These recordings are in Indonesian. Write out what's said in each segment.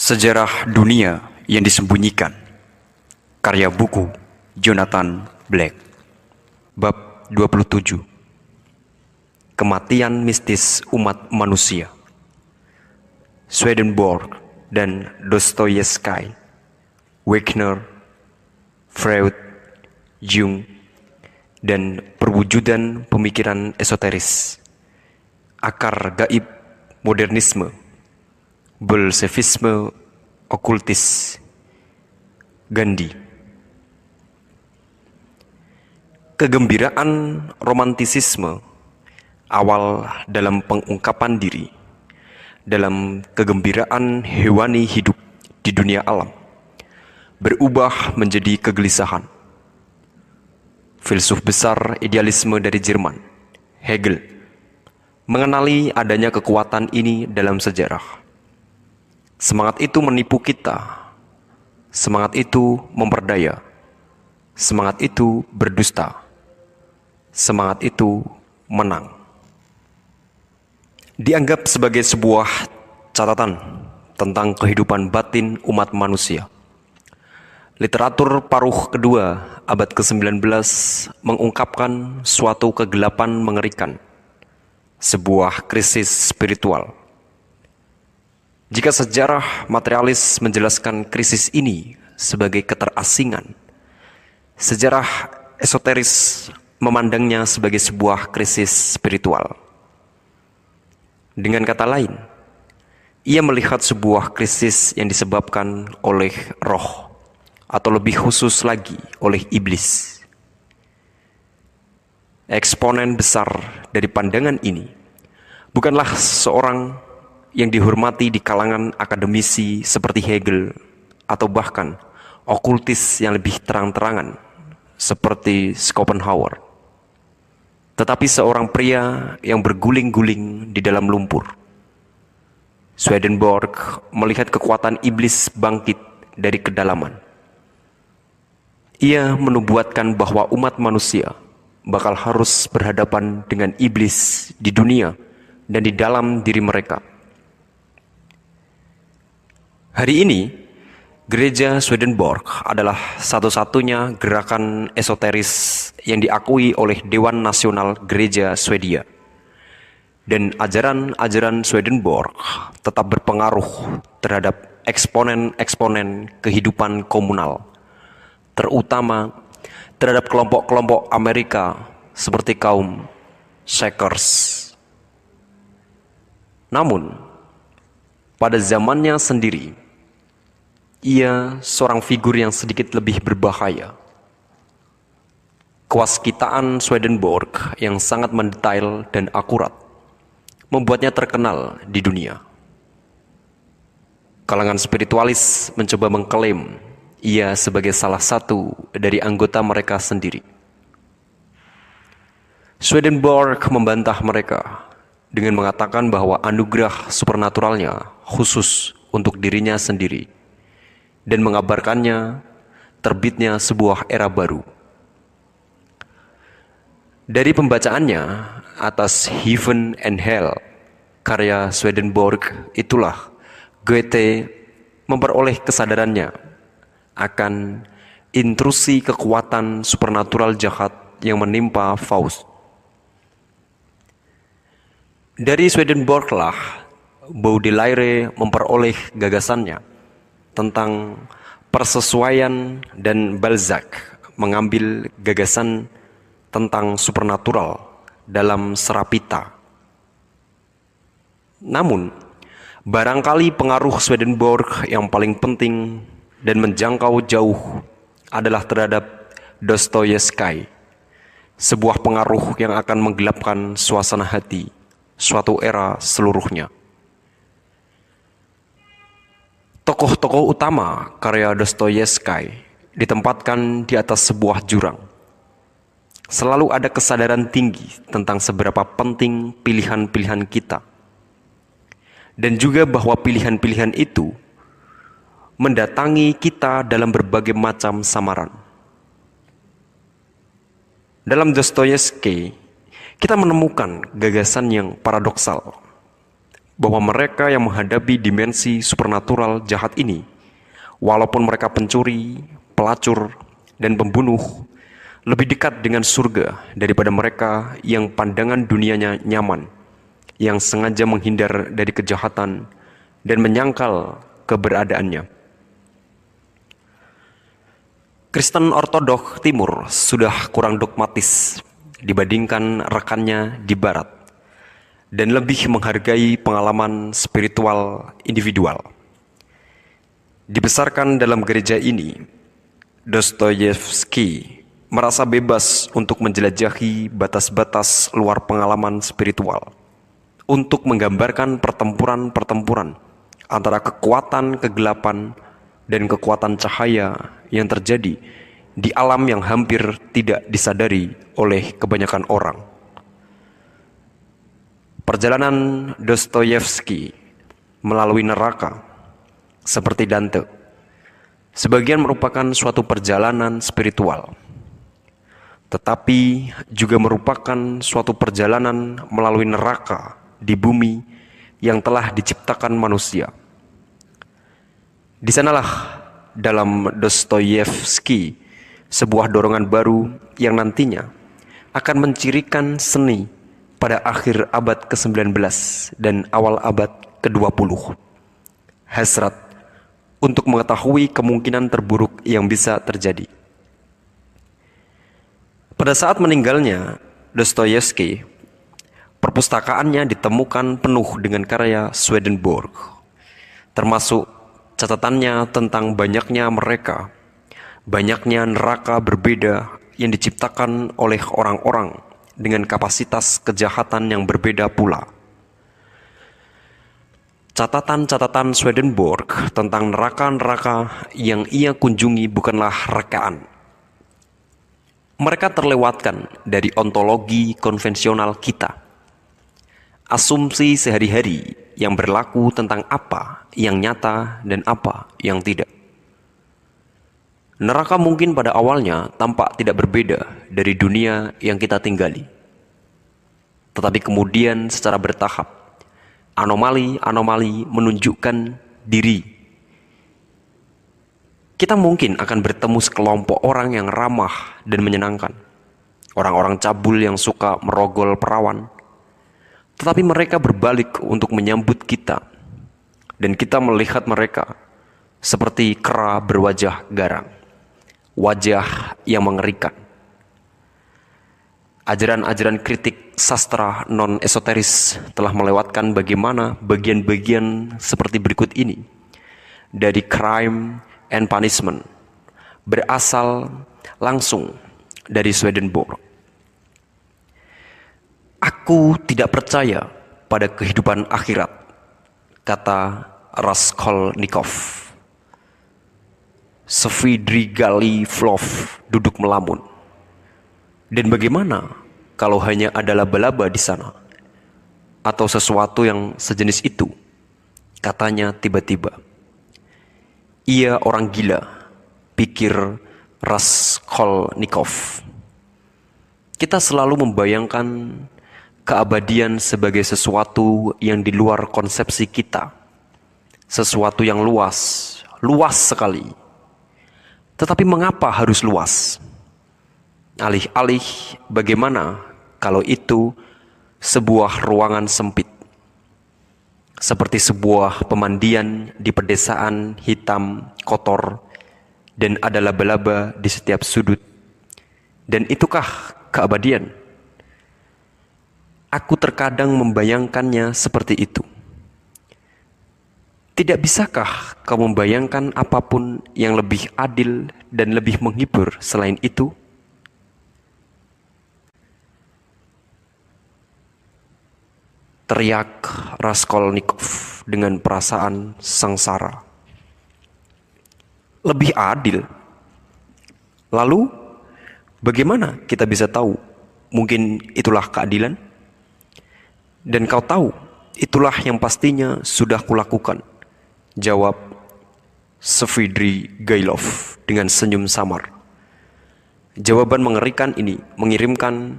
Sejarah Dunia yang Disembunyikan. Karya buku Jonathan Black. Bab 27. Kematian mistis umat manusia. Swedenborg dan Dostoyevsky, Wagner, Freud, Jung, dan perwujudan pemikiran esoteris. Akar gaib modernisme, Bolshevisme okultis. Gandhi. Kegembiraan romantisisme awal dalam pengungkapan diri, dalam kegembiraan hewani hidup di dunia alam, berubah menjadi kegelisahan. Filsuf besar idealisme dari Jerman, Hegel, mengenali adanya kekuatan ini dalam sejarah. Semangat itu menipu kita, semangat itu memperdaya, semangat itu berdusta, semangat itu menang. Dianggap sebagai sebuah catatan tentang kehidupan batin umat manusia. Literatur paruh kedua abad ke-19 mengungkapkan suatu kegelapan mengerikan, sebuah krisis spiritual. Jika sejarah materialis menjelaskan krisis ini sebagai keterasingan, sejarah esoteris memandangnya sebagai sebuah krisis spiritual. Dengan kata lain, ia melihat sebuah krisis yang disebabkan oleh roh, atau lebih khusus lagi oleh iblis. Eksponen besar dari pandangan ini bukanlah seorang yang dihormati di kalangan akademisi seperti Hegel, atau bahkan okultis yang lebih terang-terangan seperti Schopenhauer, tetapi seorang pria yang berguling-guling di dalam lumpur. Swedenborg melihat kekuatan iblis bangkit dari kedalaman. Ia menubuatkan bahwa umat manusia bakal harus berhadapan dengan iblis di dunia dan di dalam diri mereka. Hari ini, Gereja Swedenborg adalah satu-satunya gerakan esoteris yang diakui oleh Dewan Nasional Gereja Swedia. Dan ajaran-ajaran Swedenborg tetap berpengaruh terhadap eksponen-eksponen kehidupan komunal, terutama terhadap kelompok-kelompok Amerika seperti kaum Shakers. Namun, pada zamannya sendiri, ia seorang figur yang sedikit lebih berbahaya. Kewaskitaan Swedenborg yang sangat mendetail dan akurat membuatnya terkenal di dunia. Kalangan spiritualis mencoba mengklaim ia sebagai salah satu dari anggota mereka sendiri. Swedenborg membantah mereka dengan mengatakan bahwa anugerah supernaturalnya khusus untuk dirinya sendiri, dan mengabarkannya terbitnya sebuah era baru. Dari pembacaannya atas Heaven and Hell, karya Swedenborg, itulah Goethe memperoleh kesadarannya akan intrusi kekuatan supernatural jahat yang menimpa Faust. Dari Swedenborg lah Baudelaire memperoleh gagasannya tentang persesuaian, dan Balzac mengambil gagasan tentang supernatural dalam Serapita. Namun, barangkali pengaruh Swedenborg yang paling penting dan menjangkau jauh adalah terhadap Dostoyevsky, sebuah pengaruh yang akan menggelapkan suasana hati suatu era seluruhnya. Tokoh-tokoh utama karya Dostoyevsky ditempatkan di atas sebuah jurang. Selalu ada kesadaran tinggi tentang seberapa penting pilihan-pilihan kita, dan juga bahwa pilihan-pilihan itu mendatangi kita dalam berbagai macam samaran. Dalam Dostoyevsky, kita menemukan gagasan yang paradoksal. bahwa mereka yang menghadapi dimensi supernatural jahat ini, walaupun mereka pencuri, pelacur, dan pembunuh, lebih dekat dengan surga daripada mereka yang pandangan dunianya nyaman, yang sengaja menghindar dari kejahatan dan menyangkal keberadaannya. Kristen Ortodoks Timur sudah kurang dogmatis dibandingkan rekannya di Barat dan lebih menghargai pengalaman spiritual individual. Dibesarkan dalam gereja ini, Dostoyevsky merasa bebas untuk menjelajahi batas-batas luar pengalaman spiritual, untuk menggambarkan pertempuran-pertempuran antara kekuatan kegelapan dan kekuatan cahaya yang terjadi di alam yang hampir tidak disadari oleh kebanyakan orang. Perjalanan Dostoyevsky melalui neraka, seperti Dante, sebagian merupakan suatu perjalanan spiritual, tetapi juga merupakan suatu perjalanan melalui neraka di bumi yang telah diciptakan manusia. Di sanalah dalam Dostoyevsky sebuah dorongan baru yang nantinya akan mencirikan seni pada akhir abad ke-19 dan awal abad ke-20. Hasrat untuk mengetahui kemungkinan terburuk yang bisa terjadi. Pada saat meninggalnya Dostoyevsky, perpustakaannya ditemukan penuh dengan karya Swedenborg, termasuk catatannya tentang banyaknya mereka, banyaknya neraka berbeda yang diciptakan oleh orang-orang dengan kapasitas kejahatan yang berbeda pula. Catatan-catatan Swedenborg tentang neraka-neraka yang ia kunjungi bukanlah rekaan. Mereka terlewatkan dari ontologi konvensional kita. Asumsi sehari-hari yang berlaku tentang apa yang nyata dan apa yang tidak. Neraka mungkin pada awalnya tampak tidak berbeda dari dunia yang kita tinggali. Tetapi kemudian secara bertahap, anomali-anomali menunjukkan diri. Kita mungkin akan bertemu sekelompok orang yang ramah dan menyenangkan. Orang-orang cabul yang suka merogol perawan. Tetapi mereka berbalik untuk menyambut kita, dan kita melihat mereka seperti kera berwajah garang, wajah yang mengerikan. Ajaran-ajaran kritik sastra non-esoteris telah melewatkan bagaimana bagian-bagian seperti berikut ini dari Crime and Punishment berasal langsung dari Swedenborg. Aku tidak percaya pada kehidupan akhirat, kata Raskolnikov. Svidrigailov duduk melamun. Dan bagaimana kalau hanya ada laba-laba di sana? Atau sesuatu yang sejenis itu? Katanya tiba-tiba. Ia orang gila, pikir Raskolnikov. Kita selalu membayangkan keabadian sebagai sesuatu yang di luar konsepsi kita. Sesuatu yang luas sekali. Tetapi mengapa harus luas? Alih-alih bagaimana kalau itu sebuah ruangan sempit? Seperti sebuah pemandian di pedesaan hitam, kotor, dan ada laba-laba di setiap sudut. Dan itukah keabadian? Aku terkadang membayangkannya seperti itu. Tidak bisakah kau membayangkan apapun yang lebih adil dan lebih menghibur selain itu? Teriak Raskolnikov dengan perasaan sengsara. Lebih adil? Lalu, bagaimana kita bisa tahu? Mungkin itulah keadilan? Dan kau tahu, itulah yang pastinya sudah kulakukan, jawab Svidrigailov dengan senyum samar. Jawaban mengerikan ini mengirimkan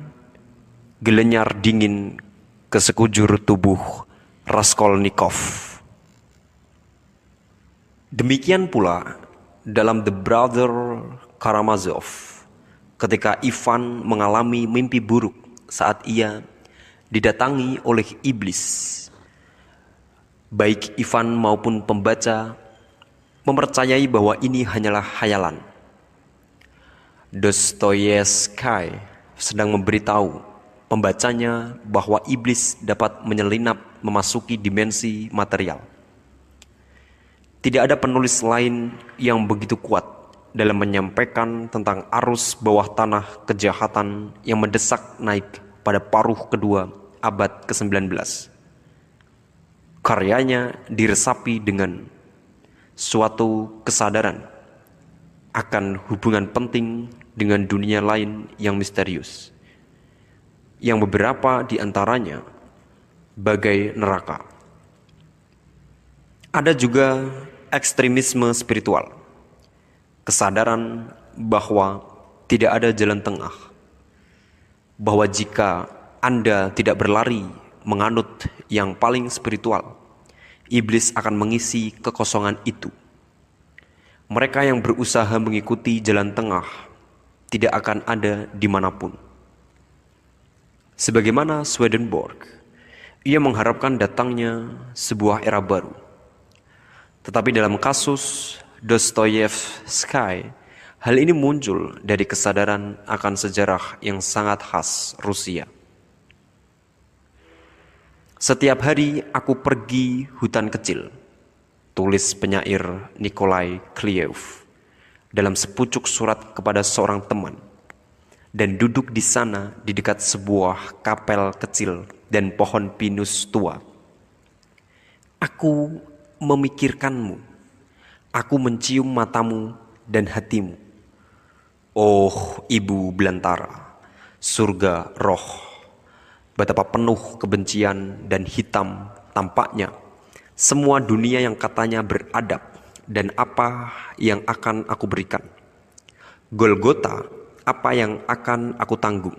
gelenyar dingin ke sekujur tubuh Raskolnikov. Demikian pula dalam The Brother Karamazov, ketika Ivan mengalami mimpi buruk saat ia didatangi oleh iblis. Baik Ivan maupun pembaca mempercayai bahwa ini hanyalah khayalan. Dostoyevsky sedang memberitahu pembacanya bahwa iblis dapat menyelinap memasuki dimensi material. Tidak ada penulis lain yang begitu kuat dalam menyampaikan tentang arus bawah tanah kejahatan yang mendesak naik pada paruh kedua abad ke-19. Karyanya diresapi dengan suatu kesadaran akan hubungan penting dengan dunia lain yang misterius, yang beberapa di antaranya bagai neraka. Ada juga ekstremisme spiritual, kesadaran bahwa tidak ada jalan tengah, bahwa jika Anda tidak berlari menganut yang paling spiritual, iblis akan mengisi kekosongan itu. Mereka yang berusaha mengikuti jalan tengah tidak akan ada dimanapun. Sebagaimana Swedenborg, ia mengharapkan datangnya sebuah era baru. Tetapi dalam kasus Dostoyevsky, hal ini muncul dari kesadaran akan sejarah yang sangat khas Rusia. Setiap hari aku pergi hutan kecil, tulis penyair Nikolai Kliev dalam sepucuk surat kepada seorang teman, dan duduk di sana di dekat sebuah kapel kecil dan pohon pinus tua. Aku memikirkanmu, aku mencium matamu dan hatimu. Oh, ibu belantara, surga roh, betapa penuh kebencian dan hitam tampaknya semua dunia yang katanya beradab, dan apa yang akan aku berikan? Golgota, apa yang akan aku tanggung?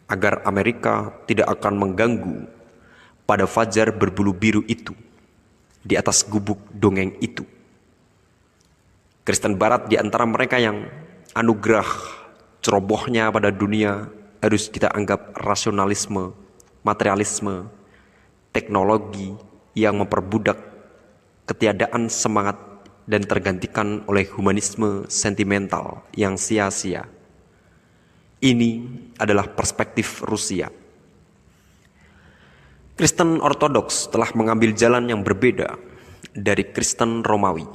Agar Amerika tidak akan mengganggu pada fajar berbulu biru itu, di atas gubuk dongeng itu. Kristen Barat di antara mereka yang anugerah cerobohnya pada dunia harus kita anggap rasionalisme, materialisme, teknologi yang memperbudak ketiadaan semangat dan tergantikan oleh humanisme sentimental yang sia-sia. Ini adalah perspektif Rusia. Kristen Ortodoks telah mengambil jalan yang berbeda dari Kristen Romawi.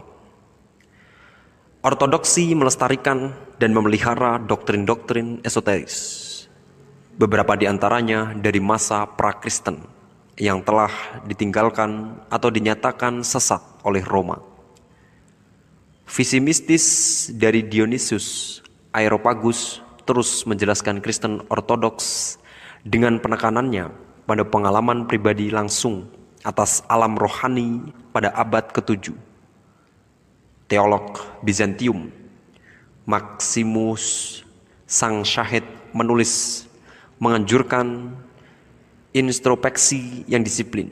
Ortodoksi melestarikan dan memelihara doktrin-doktrin esoteris, beberapa di antaranya dari masa pra-Kristen yang telah ditinggalkan atau dinyatakan sesat oleh Roma. Visi mistis dari Dionysius Areopagus terus menjelaskan Kristen Ortodoks dengan penekanannya pada pengalaman pribadi langsung atas alam rohani pada abad ke-7. Teolog Bizantium Maximus Sang Syahid menulis menganjurkan introspeksi yang disiplin,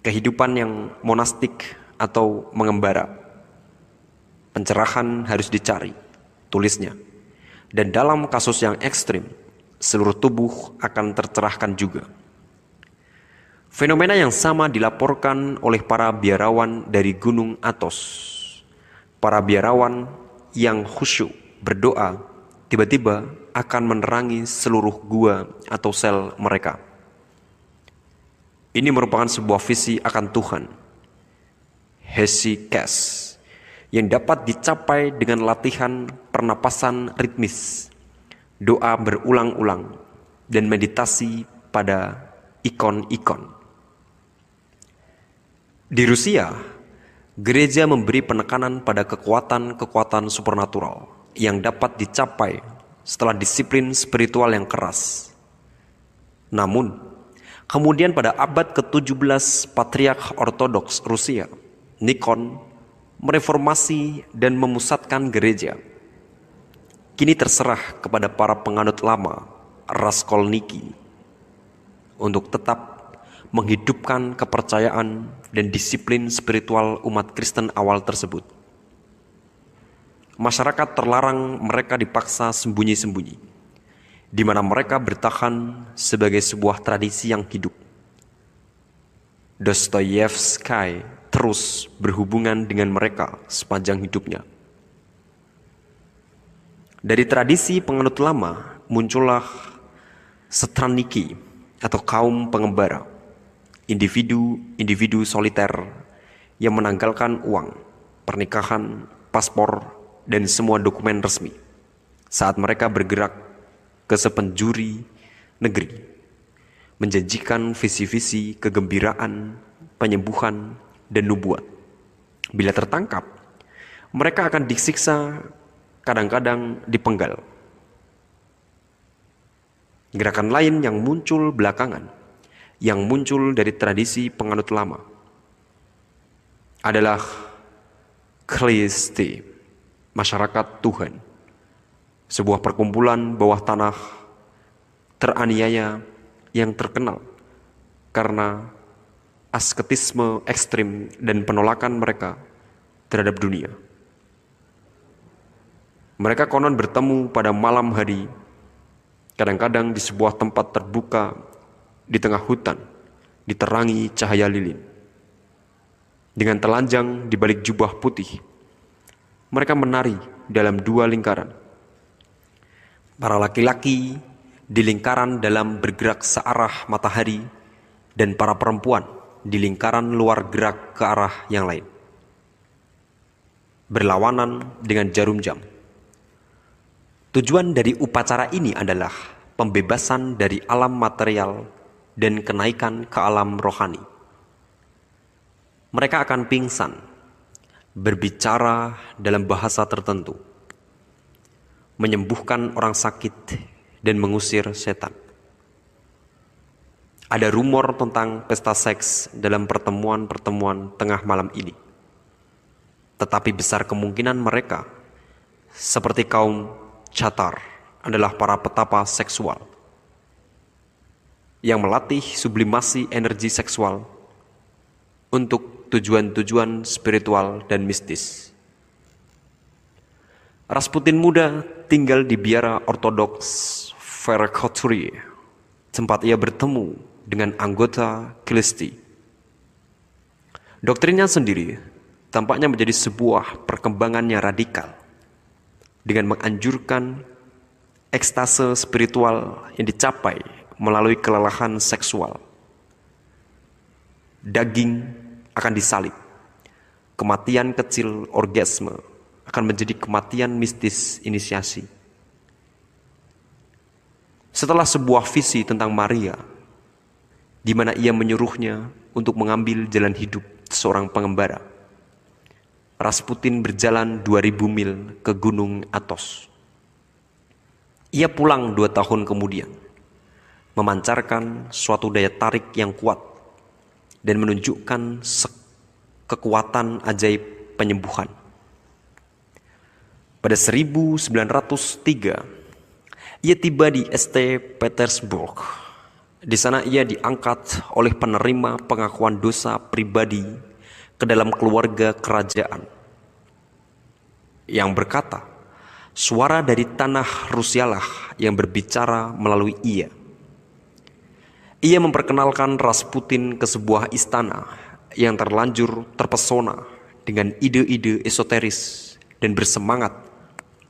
kehidupan yang monastik atau mengembara. Pencerahan harus dicari, tulisnya. Dan dalam kasus yang ekstrim, seluruh tubuh akan tercerahkan juga. Fenomena yang sama dilaporkan oleh para biarawan dari Gunung Athos. Para biarawan yang khusyuk berdoa tiba-tiba akan menerangi seluruh gua atau sel mereka. Ini merupakan sebuah visi akan Tuhan, hesychas, yang dapat dicapai dengan latihan pernapasan ritmis, doa berulang-ulang, dan meditasi pada ikon-ikon. Di Rusia, gereja memberi penekanan pada kekuatan-kekuatan supernatural yang dapat dicapai setelah disiplin spiritual yang keras. Namun, kemudian pada abad ke-17 Patriark Ortodoks Rusia, Nikon, mereformasi dan memusatkan gereja. Kini terserah kepada para penganut lama, Raskolniki, untuk tetap menghidupkan kepercayaan dan disiplin spiritual umat Kristen awal tersebut. Masyarakat terlarang, mereka dipaksa sembunyi-sembunyi, di mana mereka bertahan sebagai sebuah tradisi yang hidup. Dostoyevsky terus berhubungan dengan mereka sepanjang hidupnya. Dari tradisi penganut lama muncullah Straniki atau kaum pengembara, individu soliter yang menanggalkan uang, pernikahan, paspor, dan semua dokumen resmi saat mereka bergerak ke sepenjuri negeri, menjanjikan visi-visi kegembiraan, penyembuhan, dan nubuat. Bila tertangkap, mereka akan disiksa, kadang-kadang dipenggal. Gerakan lain yang muncul belakangan, yang muncul dari tradisi penganut lama, adalah Klisti, masyarakat Tuhan, sebuah perkumpulan bawah tanah teraniaya yang terkenal karena asketisme ekstrim dan penolakan mereka terhadap dunia. Mereka konon bertemu pada malam hari, kadang-kadang di sebuah tempat terbuka di tengah hutan, diterangi cahaya lilin. Dengan telanjang di balik jubah putih, mereka menari dalam dua lingkaran. Para laki-laki di lingkaran dalam bergerak searah matahari, dan para perempuan di lingkaran luar gerak ke arah yang lain, berlawanan dengan jarum jam. Tujuan dari upacara ini adalah pembebasan dari alam material dan kenaikan ke alam rohani. Mereka akan pingsan, berbicara dalam bahasa tertentu, menyembuhkan orang sakit, dan mengusir setan. Ada rumor tentang pesta seks dalam pertemuan-pertemuan tengah malam ini. Tetapi besar kemungkinan mereka, seperti kaum Catar, adalah para petapa seksual yang melatih sublimasi energi seksual untuk tujuan-tujuan spiritual dan mistis. Rasputin muda tinggal di biara ortodoks Verkhoturye, tempat ia bertemu dengan anggota Klisti. Doktrinnya sendiri tampaknya menjadi sebuah perkembangan yang radikal, dengan menganjurkan ekstase spiritual yang dicapai melalui kelelahan seksual. Daging akan disalib. Kematian kecil orgasme akan menjadi kematian mistis inisiasi. Setelah sebuah visi tentang Maria, di mana ia menyuruhnya untuk mengambil jalan hidup seorang pengembara, Rasputin berjalan 2000 mil ke Gunung Athos. Ia pulang 2 tahun kemudian, memancarkan suatu daya tarik yang kuat dan menunjukkan kekuatan ajaib penyembuhan. Pada 1903, ia tiba di St. Petersburg. Di sana ia diangkat oleh penerima pengakuan dosa pribadi ke dalam keluarga kerajaan, yang berkata, suara dari tanah Rusialah yang berbicara melalui ia. Ia memperkenalkan Rasputin ke sebuah istana yang terlanjur terpesona dengan ide-ide esoteris dan bersemangat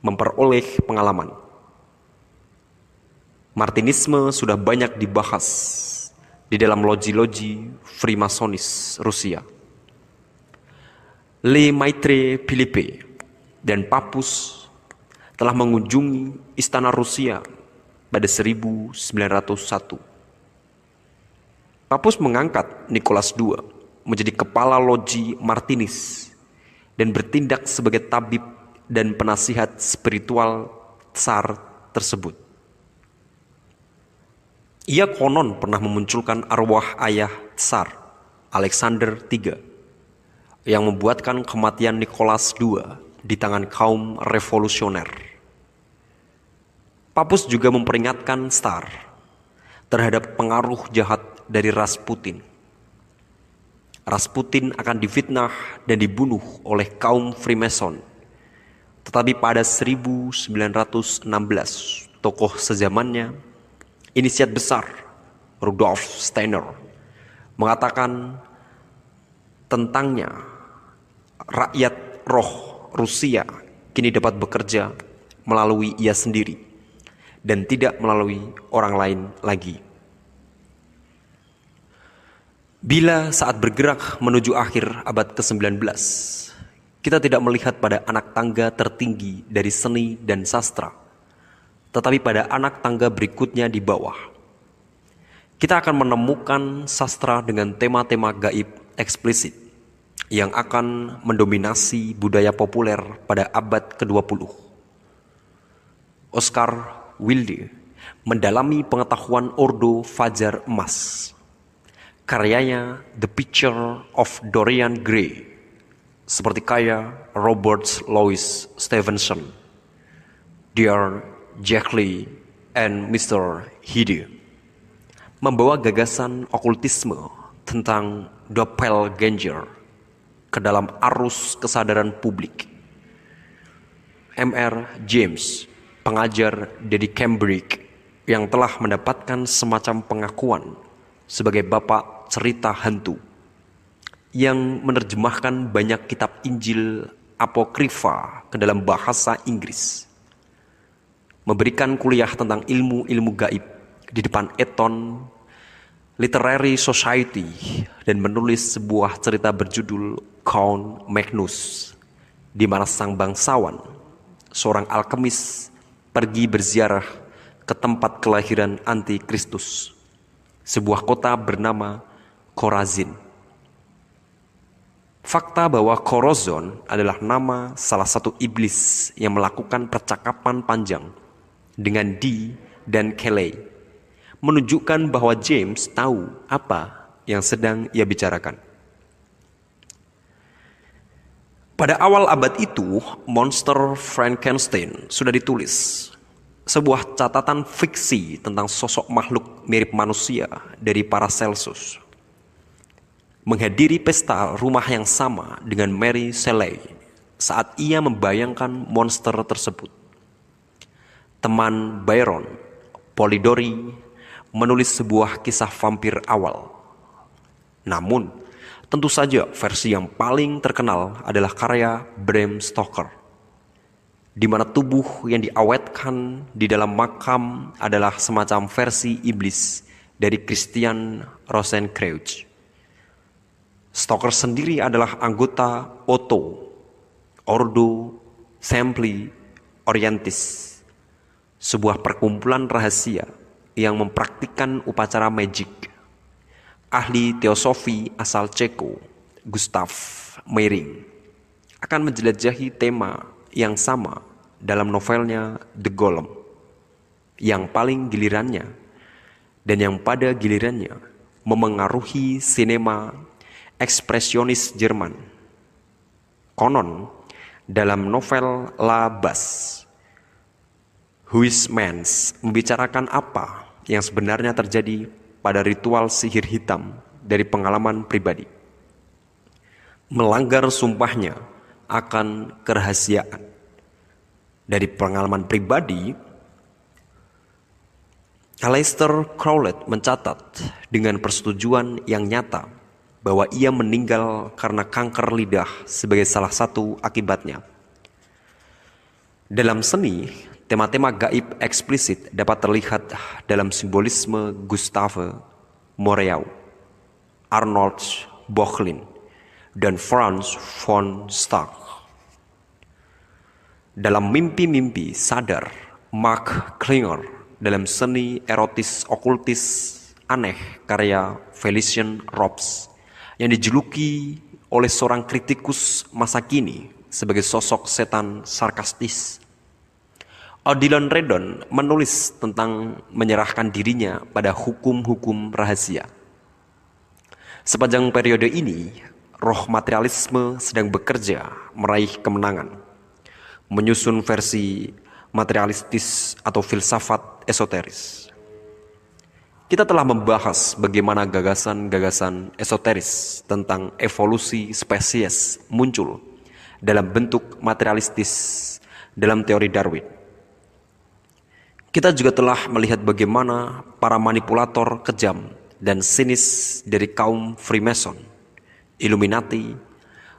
memperoleh pengalaman. Martinisme sudah banyak dibahas di dalam loji-loji Freemasonis Rusia. Le Maitre Philippe dan Papus telah mengunjungi istana Rusia pada 1901. Papus mengangkat Nicholas II menjadi kepala loji Martinis dan bertindak sebagai tabib dan penasihat spiritual Tsar tersebut. Ia konon pernah memunculkan arwah ayah Tsar, Alexander III, yang membuatkan kematian Nicholas II di tangan kaum revolusioner. Papus juga memperingatkan Tsar terhadap pengaruh jahat dari Rasputin Rasputin akan difitnah dan dibunuh oleh kaum Freemason. Tetapi pada 1916, tokoh sezamannya, inisiat besar Rudolf Steiner, mengatakan tentangnya rakyat roh Rusia kini dapat bekerja melalui ia sendiri dan tidak melalui orang lain lagi. Bila saat bergerak menuju akhir abad ke-19, kita tidak melihat pada anak tangga tertinggi dari seni dan sastra, tetapi pada anak tangga berikutnya di bawah. Kita akan menemukan sastra dengan tema-tema gaib eksplisit yang akan mendominasi budaya populer pada abad ke-20. Oscar Wilde mendalami pengetahuan Ordo Fajar Emas. Karyanya The Picture of Dorian Gray, seperti karya Robert Louis Stevenson, Dear Jekyll and Mr. Hyde, membawa gagasan okultisme tentang doppelganger ke dalam arus kesadaran publik. M.R. James, pengajar dari Cambridge yang telah mendapatkan semacam pengakuan sebagai bapak cerita hantu, yang menerjemahkan banyak kitab Injil apokrifa ke dalam bahasa Inggris, memberikan kuliah tentang ilmu-ilmu gaib di depan Eton Literary Society dan menulis sebuah cerita berjudul Count Magnus, di mana sang bangsawan, seorang alkemis, pergi berziarah ke tempat kelahiran antikristus, sebuah kota bernama Korazin. Fakta bahwa Corazon adalah nama salah satu iblis yang melakukan percakapan panjang dengan Dee dan Kelly menunjukkan bahwa James tahu apa yang sedang ia bicarakan. Pada awal abad itu, monster Frankenstein sudah ditulis, sebuah catatan fiksi tentang sosok makhluk mirip manusia dari Paracelsus. Menghadiri pesta rumah yang sama dengan Mary Shelley saat ia membayangkan monster tersebut. Teman Byron, Polidori, menulis sebuah kisah vampir awal. Namun, tentu saja versi yang paling terkenal adalah karya Bram Stoker, di mana tubuh yang diawetkan di dalam makam adalah semacam versi iblis dari Christian Rosenkreuz. Stoker sendiri adalah anggota Otto, Ordo Templi Orientis, sebuah perkumpulan rahasia yang mempraktikkan upacara magic. Ahli teosofi asal Ceko, Gustav Meiring, akan menjelajahi tema yang sama dalam novelnya The Golem, yang paling gilirannya dan yang pada gilirannya memengaruhi sinema ekspresionis Jerman. Konon, dalam novel La Bas, Huysmans membicarakan apa yang sebenarnya terjadi pada ritual sihir hitam dari pengalaman pribadi. Melanggar sumpahnya akan kerahasiaan. Dari pengalaman pribadi, Aleister Crowley mencatat dengan persetujuan yang nyata bahwa ia meninggal karena kanker lidah sebagai salah satu akibatnya. Dalam seni, tema-tema gaib eksplisit dapat terlihat dalam simbolisme Gustave Moreau, Arnold Böcklin, dan Franz von Stark. Dalam mimpi-mimpi sadar, Mark Klinger dalam seni erotis okultis aneh karya Felician Robbs, yang dijuluki oleh seorang kritikus masa kini sebagai sosok setan sarkastis. Odilon Redon menulis tentang menyerahkan dirinya pada hukum-hukum rahasia. Sepanjang periode ini, roh materialisme sedang bekerja meraih kemenangan, menyusun versi materialistis atau filsafat esoteris. Kita telah membahas bagaimana gagasan-gagasan esoteris tentang evolusi spesies muncul dalam bentuk materialistis dalam teori Darwin. Kita juga telah melihat bagaimana para manipulator kejam dan sinis dari kaum Freemason, Illuminati,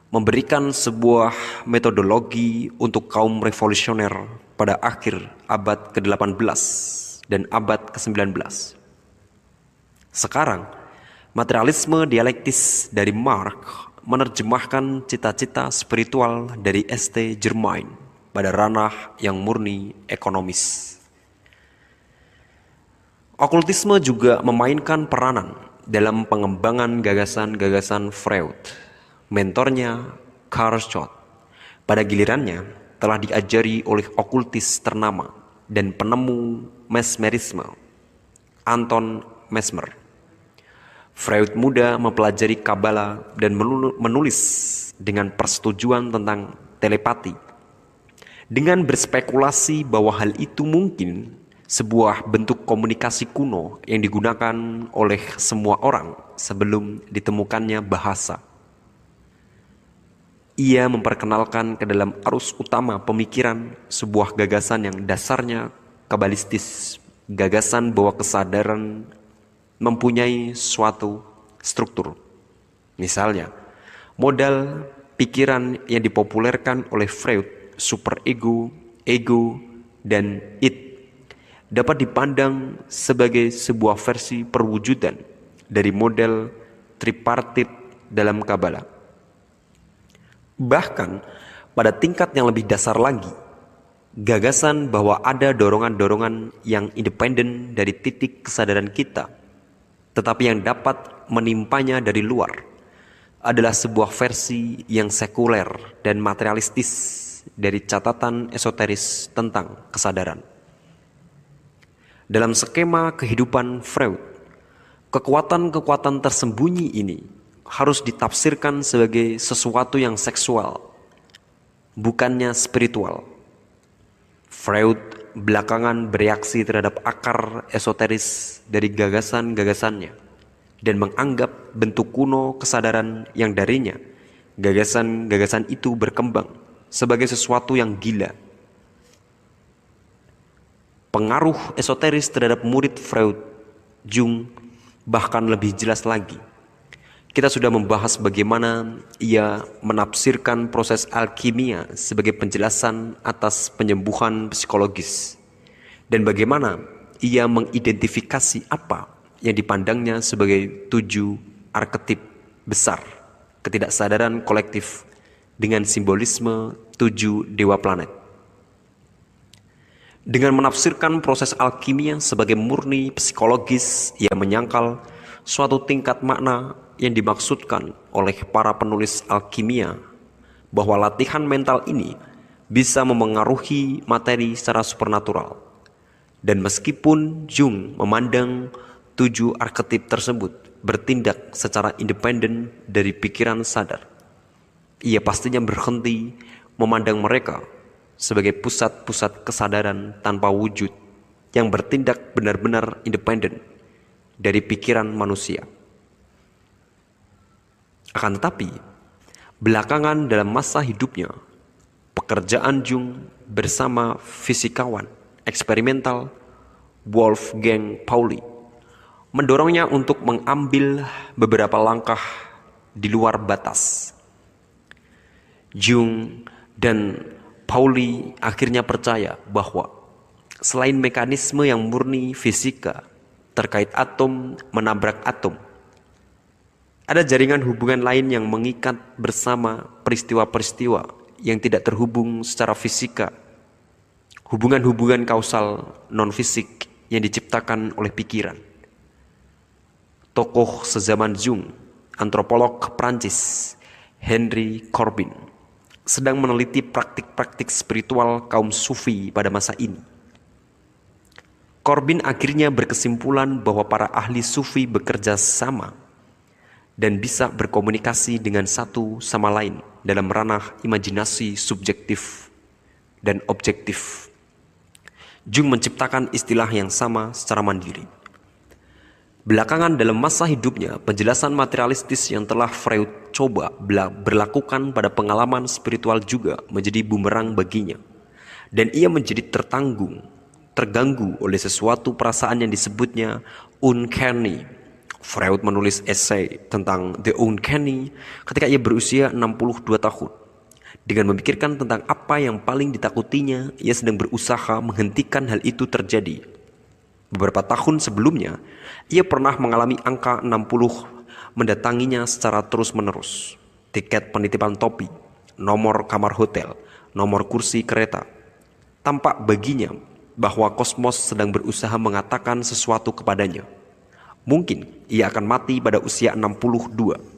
memberikan sebuah metodologi untuk kaum revolusioner pada akhir abad ke-18 dan abad ke-19. Sekarang, materialisme dialektis dari Marx menerjemahkan cita-cita spiritual dari St. Germain pada ranah yang murni ekonomis. Okultisme juga memainkan peranan dalam pengembangan gagasan-gagasan Freud. Mentornya, Carl Schott, pada gilirannya telah diajari oleh okultis ternama dan penemu mesmerisme, Anton Mesmer. Freud muda mempelajari Kabbalah dan menulis dengan persetujuan tentang telepati, dengan berspekulasi bahwa hal itu mungkin sebuah bentuk komunikasi kuno yang digunakan oleh semua orang sebelum ditemukannya bahasa. Ia memperkenalkan ke dalam arus utama pemikiran sebuah gagasan yang dasarnya kabalistis, gagasan bahwa kesadaran mempunyai suatu struktur. Misalnya, modal pikiran yang dipopulerkan oleh Freud, superego, ego, dan id, dapat dipandang sebagai sebuah versi perwujudan dari model tripartit dalam Kabbalah. Bahkan pada tingkat yang lebih dasar lagi, gagasan bahwa ada dorongan-dorongan yang independen dari titik kesadaran kita, tetapi yang dapat menimpanya dari luar, adalah sebuah versi yang sekuler dan materialistis dari catatan esoteris tentang kesadaran. Dalam skema kehidupan Freud, kekuatan-kekuatan tersembunyi ini harus ditafsirkan sebagai sesuatu yang seksual, bukannya spiritual. Freud belakangan bereaksi terhadap akar esoteris dari gagasan-gagasannya dan menganggap bentuk kuno kesadaran yang darinya gagasan-gagasan itu berkembang sebagai sesuatu yang gila. Pengaruh esoteris terhadap murid Freud, Jung, bahkan lebih jelas lagi. Kita sudah membahas bagaimana ia menafsirkan proses alkimia sebagai penjelasan atas penyembuhan psikologis, dan bagaimana ia mengidentifikasi apa yang dipandangnya sebagai 7 arketip besar ketidaksadaran kolektif dengan simbolisme 7 dewa planet. Dengan menafsirkan proses alkimia sebagai murni psikologis, ia menyangkal suatu tingkat makna yang dimaksudkan oleh para penulis alkimia bahwa latihan mental ini bisa memengaruhi materi secara supernatural. Dan meskipun Jung memandang 7 arketip tersebut bertindak secara independen dari pikiran sadar, ia pastinya berhenti memandang mereka sebagai pusat-pusat kesadaran tanpa wujud yang bertindak benar-benar independen dari pikiran manusia. Akan tetapi, belakangan dalam masa hidupnya, pekerjaan Jung bersama fisikawan eksperimental Wolfgang Pauli mendorongnya untuk mengambil beberapa langkah di luar batas. Jung dan Pauli akhirnya percaya bahwa selain mekanisme yang murni fisika terkait atom menabrak atom, ada jaringan hubungan lain yang mengikat bersama peristiwa-peristiwa yang tidak terhubung secara fisika, hubungan-hubungan kausal non-fisik yang diciptakan oleh pikiran. Tokoh sezaman Jung, antropolog Prancis Henry Corbin, sedang meneliti praktik-praktik spiritual kaum sufi pada masa ini. Corbin akhirnya berkesimpulan bahwa para ahli sufi bekerja sama dan bisa berkomunikasi dengan satu sama lain dalam ranah imajinasi subjektif dan objektif. Jung menciptakan istilah yang sama secara mandiri. Belakangan dalam masa hidupnya, penjelasan materialistis yang telah Freud coba berlakukan pada pengalaman spiritual juga menjadi bumerang baginya. Dan ia menjadi terganggu oleh sesuatu perasaan yang disebutnya uncanny. Freud menulis esai tentang the uncanny ketika ia berusia 62 tahun. Dengan memikirkan tentang apa yang paling ditakutinya, ia sedang berusaha menghentikan hal itu terjadi. Beberapa tahun sebelumnya, ia pernah mengalami angka 60 mendatanginya secara terus-menerus. Tiket penitipan topi, nomor kamar hotel, nomor kursi kereta. Tampak baginya bahwa kosmos sedang berusaha mengatakan sesuatu kepadanya. Mungkin ia akan mati pada usia 62.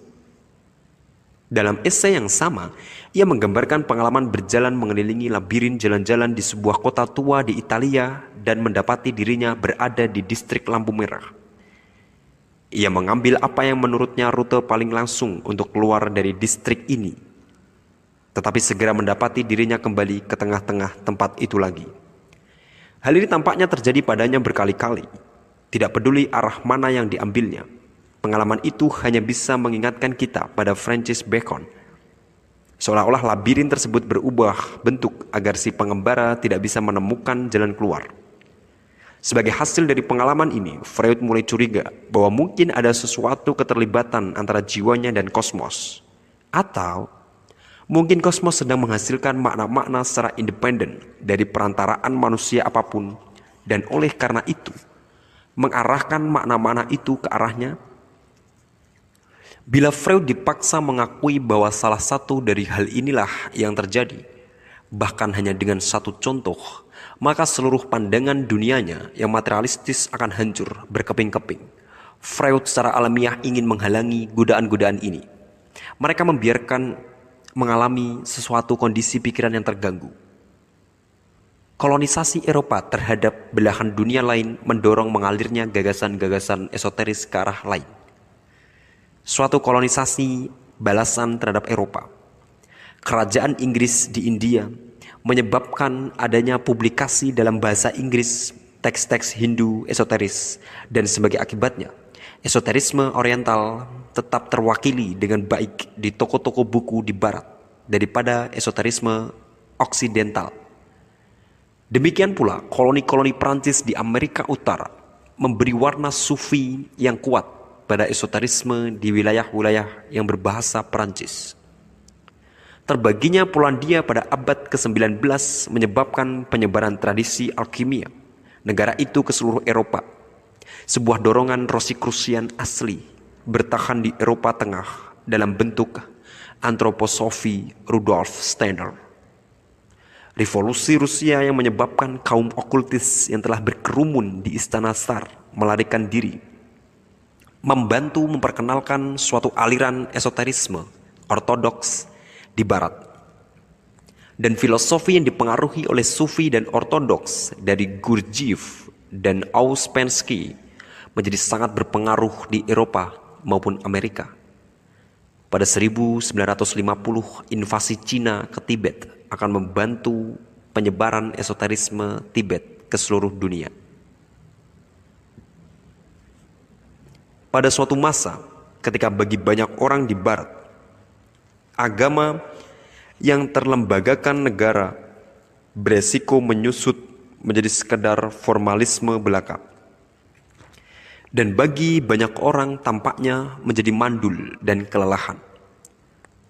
Dalam esai yang sama, ia menggambarkan pengalaman berjalan mengelilingi labirin jalan-jalan di sebuah kota tua di Italia dan mendapati dirinya berada di distrik lampu merah. Ia mengambil apa yang menurutnya rute paling langsung untuk keluar dari distrik ini, tetapi segera mendapati dirinya kembali ke tengah-tengah tempat itu lagi. Hal ini tampaknya terjadi padanya berkali-kali, tidak peduli arah mana yang diambilnya. Pengalaman itu hanya bisa mengingatkan kita pada Francis Bacon. Seolah-olah labirin tersebut berubah bentuk agar si pengembara tidak bisa menemukan jalan keluar. Sebagai hasil dari pengalaman ini, Freud mulai curiga bahwa mungkin ada sesuatu keterlibatan antara jiwanya dan kosmos. Atau mungkin kosmos sedang menghasilkan makna-makna secara independen dari perantaraan manusia apapun, dan oleh karena itu mengarahkan makna-makna itu ke arahnya. Bila Freud dipaksa mengakui bahwa salah satu dari hal inilah yang terjadi, bahkan hanya dengan satu contoh, maka seluruh pandangan dunianya yang materialistis akan hancur berkeping-keping. Freud secara alamiah ingin menghalangi godaan-godaan ini. Mereka membiarkan mengalami sesuatu kondisi pikiran yang terganggu. Kolonisasi Eropa terhadap belahan dunia lain mendorong mengalirnya gagasan-gagasan esoteris ke arah lain. Suatu kolonisasi balasan terhadap Eropa. Kerajaan Inggris di India menyebabkan adanya publikasi dalam bahasa Inggris teks-teks Hindu esoteris, dan sebagai akibatnya esoterisme oriental tetap terwakili dengan baik di toko-toko buku di barat daripada esoterisme oksidental. Demikian pula koloni-koloni Prancis di Amerika Utara memberi warna sufi yang kuat pada esoterisme di wilayah-wilayah yang berbahasa Prancis. Terbaginya Polandia pada abad ke-19 menyebabkan penyebaran tradisi alkimia negara itu ke seluruh Eropa. Sebuah dorongan Rosicrucian asli bertahan di Eropa Tengah dalam bentuk antroposofi Rudolf Steiner. Revolusi Rusia yang menyebabkan kaum okultis yang telah berkerumun di Istana Tsar melarikan diri, membantu memperkenalkan suatu aliran esoterisme ortodoks di barat. Dan filosofi yang dipengaruhi oleh sufi dan ortodoks dari Gurdjieff dan Ouspensky menjadi sangat berpengaruh di Eropa maupun Amerika. Pada 1950, invasi Cina ke Tibet akan membantu penyebaran esoterisme Tibet ke seluruh dunia. Pada suatu masa, ketika bagi banyak orang di barat, agama yang terlembagakan negara beresiko menyusut menjadi sekedar formalisme belaka. Dan bagi banyak orang tampaknya menjadi mandul dan kelelahan.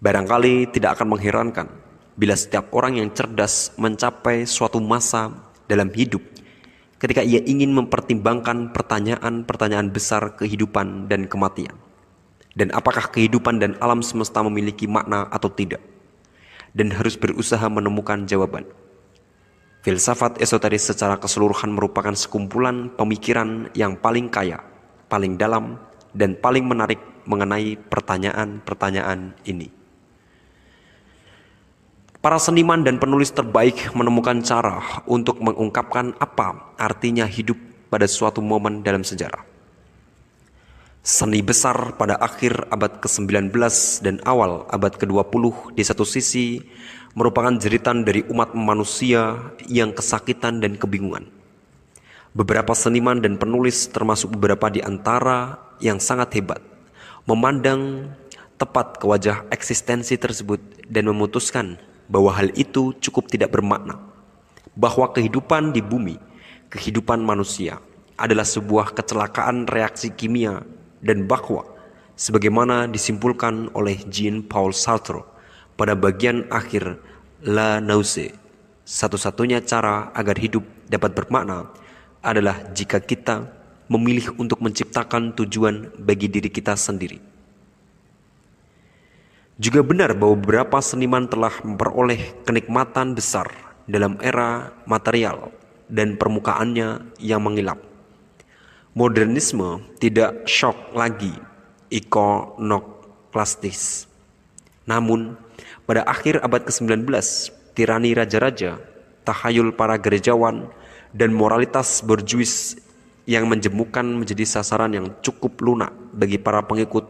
Barangkali tidak akan mengherankan bila setiap orang yang cerdas mencapai suatu masa dalam hidup ketika ia ingin mempertimbangkan pertanyaan-pertanyaan besar kehidupan dan kematian. Dan apakah kehidupan dan alam semesta memiliki makna atau tidak? Dan harus berusaha menemukan jawaban. Filsafat esoteris secara keseluruhan merupakan sekumpulan pemikiran yang paling kaya, paling dalam, dan paling menarik mengenai pertanyaan-pertanyaan ini. Para seniman dan penulis terbaik menemukan cara untuk mengungkapkan apa artinya hidup pada suatu momen dalam sejarah. Seni besar pada akhir abad ke-19 dan awal abad ke-20 di satu sisi merupakan jeritan dari umat manusia yang kesakitan dan kebingungan. Beberapa seniman dan penulis, termasuk beberapa di antara yang sangat hebat, memandang tepat ke wajah eksistensi tersebut dan memutuskan bahwa hal itu cukup tidak bermakna, bahwa kehidupan di bumi, kehidupan manusia, adalah sebuah kecelakaan reaksi kimia, dan bahwa sebagaimana disimpulkan oleh Jean-Paul Sartre pada bagian akhir La Nausée, satu-satunya cara agar hidup dapat bermakna adalah jika kita memilih untuk menciptakan tujuan bagi diri kita sendiri. Juga benar bahwa beberapa seniman telah memperoleh kenikmatan besar dalam era material dan permukaannya yang mengilap. Modernisme tidak syok lagi ikonoklastis. Namun, pada akhir abad ke-19, tirani raja-raja, tahayul para gerejawan, dan moralitas borjuis yang menjemukan menjadi sasaran yang cukup lunak bagi para pengikut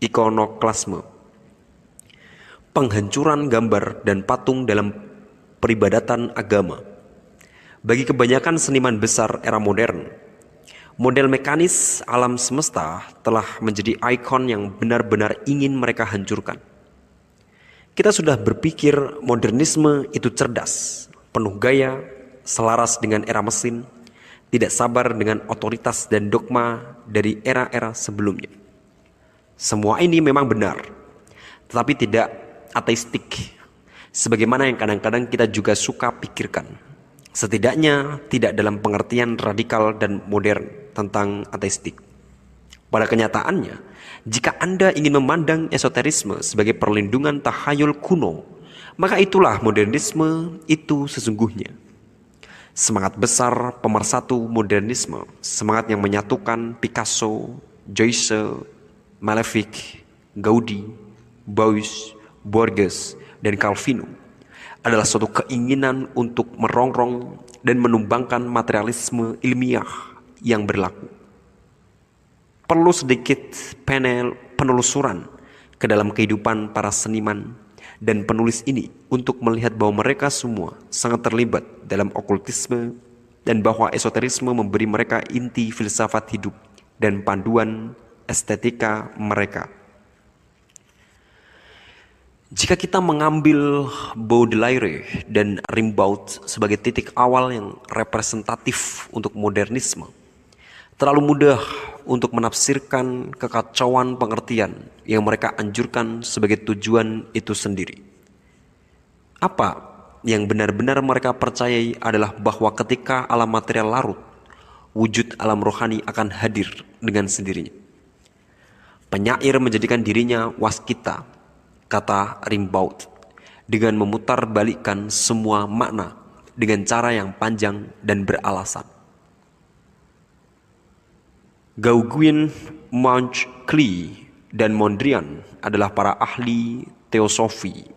ikonoklasme. Penghancuran gambar dan patung dalam peribadatan agama. Bagi kebanyakan seniman besar era modern, model mekanis alam semesta telah menjadi ikon yang benar-benar ingin mereka hancurkan. Kita sudah berpikir modernisme itu cerdas, penuh gaya, selaras dengan era mesin, tidak sabar dengan otoritas dan dogma dari era-era sebelumnya. Semua ini memang benar, tetapi tidak ateistik, sebagaimana yang kadang-kadang kita juga suka pikirkan. Setidaknya tidak dalam pengertian radikal dan modern tentang ateistik. Pada kenyataannya, jika Anda ingin memandang esoterisme sebagai perlindungan tahayul kuno, maka itulah modernisme itu sesungguhnya. Semangat besar pemersatu modernisme, semangat yang menyatukan Picasso, Joyce, Malevich, Gaudi, Beuys, Borges, dan Calvino, adalah suatu keinginan untuk merongrong dan menumbangkan materialisme ilmiah yang berlaku. Perlu sedikit penelusuran ke dalam kehidupan para seniman dan penulis ini untuk melihat bahwa mereka semua sangat terlibat dalam okultisme dan bahwa esoterisme memberi mereka inti filsafat hidup dan panduan estetika mereka. Jika kita mengambil Baudelaire dan Rimbaud sebagai titik awal yang representatif untuk modernisme, terlalu mudah untuk menafsirkan kekacauan pengertian yang mereka anjurkan sebagai tujuan itu sendiri. Apa yang benar-benar mereka percayai adalah bahwa ketika alam material larut, wujud alam rohani akan hadir dengan sendirinya. Penyair menjadikan dirinya waskita, kata Rimbaud, dengan memutarbalikkan semua makna dengan cara yang panjang dan beralasan. Gauguin, Munch, Klee, dan Mondrian adalah para ahli teosofi.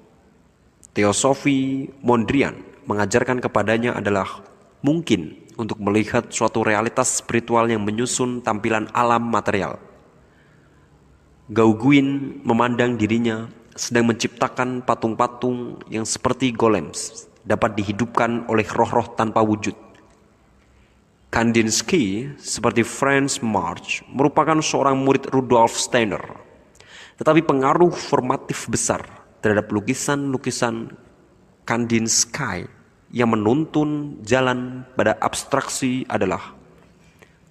Teosofi Mondrian mengajarkan kepadanya adalah mungkin untuk melihat suatu realitas spiritual yang menyusun tampilan alam material. Gauguin memandang dirinya sedang menciptakan patung-patung yang seperti golems dapat dihidupkan oleh roh-roh tanpa wujud. Kandinsky seperti Franz Marc merupakan seorang murid Rudolf Steiner, tetapi pengaruh formatif besar terhadap lukisan-lukisan Kandinsky yang menuntun jalan pada abstraksi adalah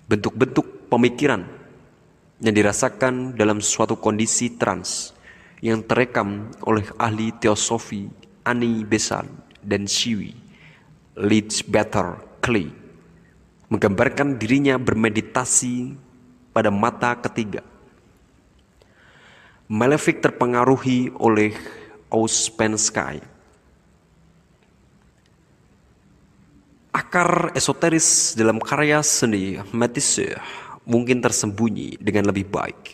bentuk-bentuk pemikiran yang dirasakan dalam suatu kondisi trans yang terekam oleh ahli teosofi Annie Besant dan Shiwi Leadbeater Klee, menggambarkan dirinya bermeditasi pada mata ketiga. Malevich terpengaruhi oleh Ouspensky. Akar esoteris dalam karya seni Matisse mungkin tersembunyi dengan lebih baik,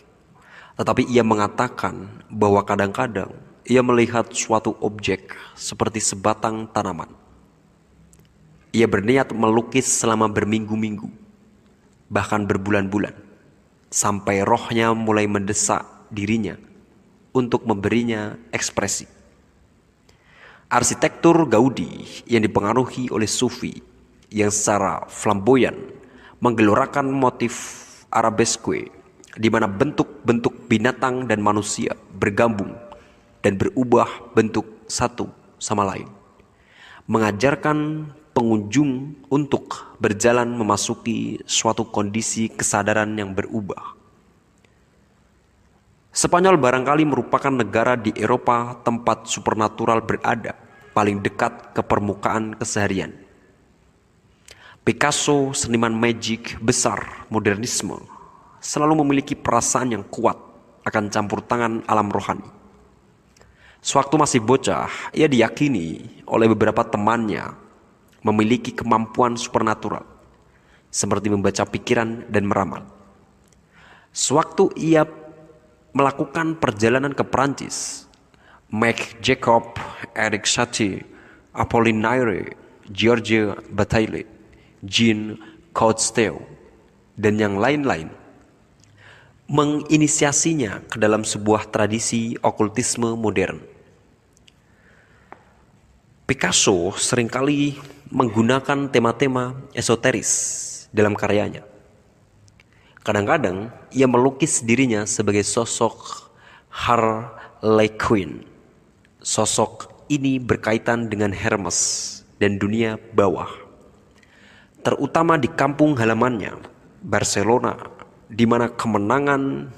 tetapi ia mengatakan bahwa kadang-kadang ia melihat suatu objek seperti sebatang tanaman. Ia berniat melukis selama berminggu-minggu, bahkan berbulan-bulan, sampai rohnya mulai mendesak dirinya untuk memberinya ekspresi. Arsitektur Gaudi yang dipengaruhi oleh Sufi yang secara flamboyan menggelorakan motif arabesque di mana bentuk-bentuk binatang dan manusia bergabung dan berubah bentuk satu sama lain, mengajarkan pengunjung untuk berjalan memasuki suatu kondisi kesadaran yang berubah. Spanyol barangkali merupakan negara di Eropa tempat supernatural berada paling dekat ke permukaan keseharian. Picasso, seniman magic besar modernisme, selalu memiliki perasaan yang kuat akan campur tangan alam rohani. Sewaktu masih bocah, ia diyakini oleh beberapa temannya memiliki kemampuan supernatural, seperti membaca pikiran dan meramal. Sewaktu ia melakukan perjalanan ke Perancis, Marc Jacob, Eric Satie, Apollinaire, Georges Bataille, Jean Cousteau, dan yang lain-lain, menginisiasinya ke dalam sebuah tradisi okultisme modern. Picasso seringkali menggunakan tema-tema esoteris dalam karyanya. Kadang-kadang ia melukis dirinya sebagai sosok Harlequin. Sosok ini berkaitan dengan Hermes dan dunia bawah, terutama di kampung halamannya, Barcelona, di mana kemenangan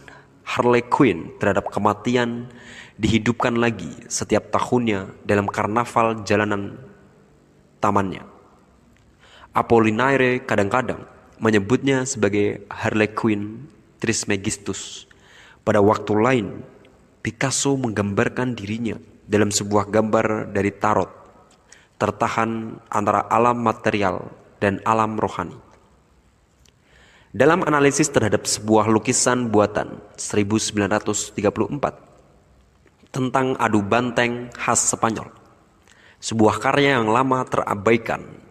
Harlequin terhadap kematian dihidupkan lagi setiap tahunnya dalam karnaval jalanan tamannya. Apollinaire kadang-kadang menyebutnya sebagai Harlequin Trismegistus. Pada waktu lain, Picasso menggambarkan dirinya dalam sebuah gambar dari tarot, tertahan antara alam material dan alam rohani. Dalam analisis terhadap sebuah lukisan buatan 1934 tentang adu banteng khas Spanyol, sebuah karya yang lama terabaikan,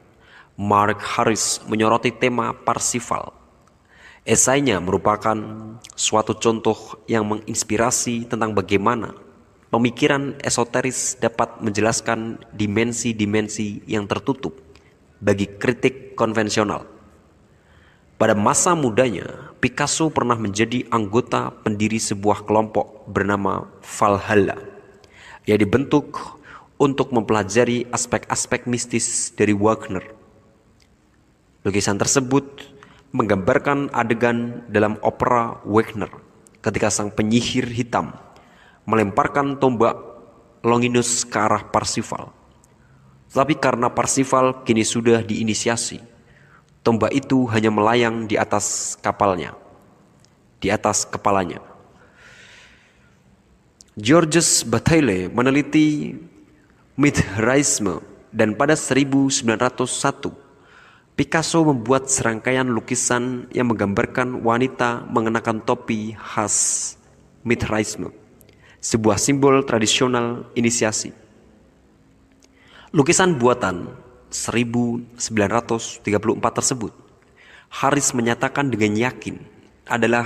Mark Harris menyoroti tema Parsifal. Esainya merupakan suatu contoh yang menginspirasi tentang bagaimana pemikiran esoteris dapat menjelaskan dimensi-dimensi yang tertutup bagi kritik konvensional. Pada masa mudanya, Picasso pernah menjadi anggota pendiri sebuah kelompok bernama Valhalla yang dibentuk untuk mempelajari aspek-aspek mistis dari Wagner. Lukisan tersebut menggambarkan adegan dalam opera Wagner ketika sang penyihir hitam melemparkan tombak Longinus ke arah Parsifal. Tapi karena Parsifal kini sudah diinisiasi, tombak itu hanya melayang di atas kapalnya, di atas kepalanya. Georges Bataille meneliti Mithraisme dan pada 1901 Picasso membuat serangkaian lukisan yang menggambarkan wanita mengenakan topi khas Mithraisme, sebuah simbol tradisional inisiasi. Lukisan buatan 1934 tersebut, Harris menyatakan dengan yakin adalah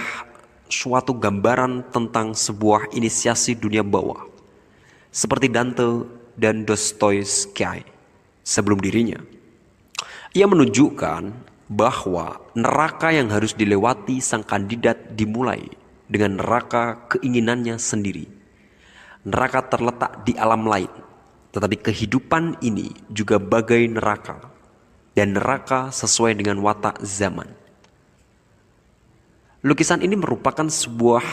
suatu gambaran tentang sebuah inisiasi dunia bawah, seperti Dante dan Dostoyevsky sebelum dirinya. Ia menunjukkan bahwa neraka yang harus dilewati sang kandidat dimulai dengan neraka keinginannya sendiri. Neraka terletak di alam lain, tetapi kehidupan ini juga bagai neraka, dan neraka sesuai dengan watak zaman. Lukisan ini merupakan sebuah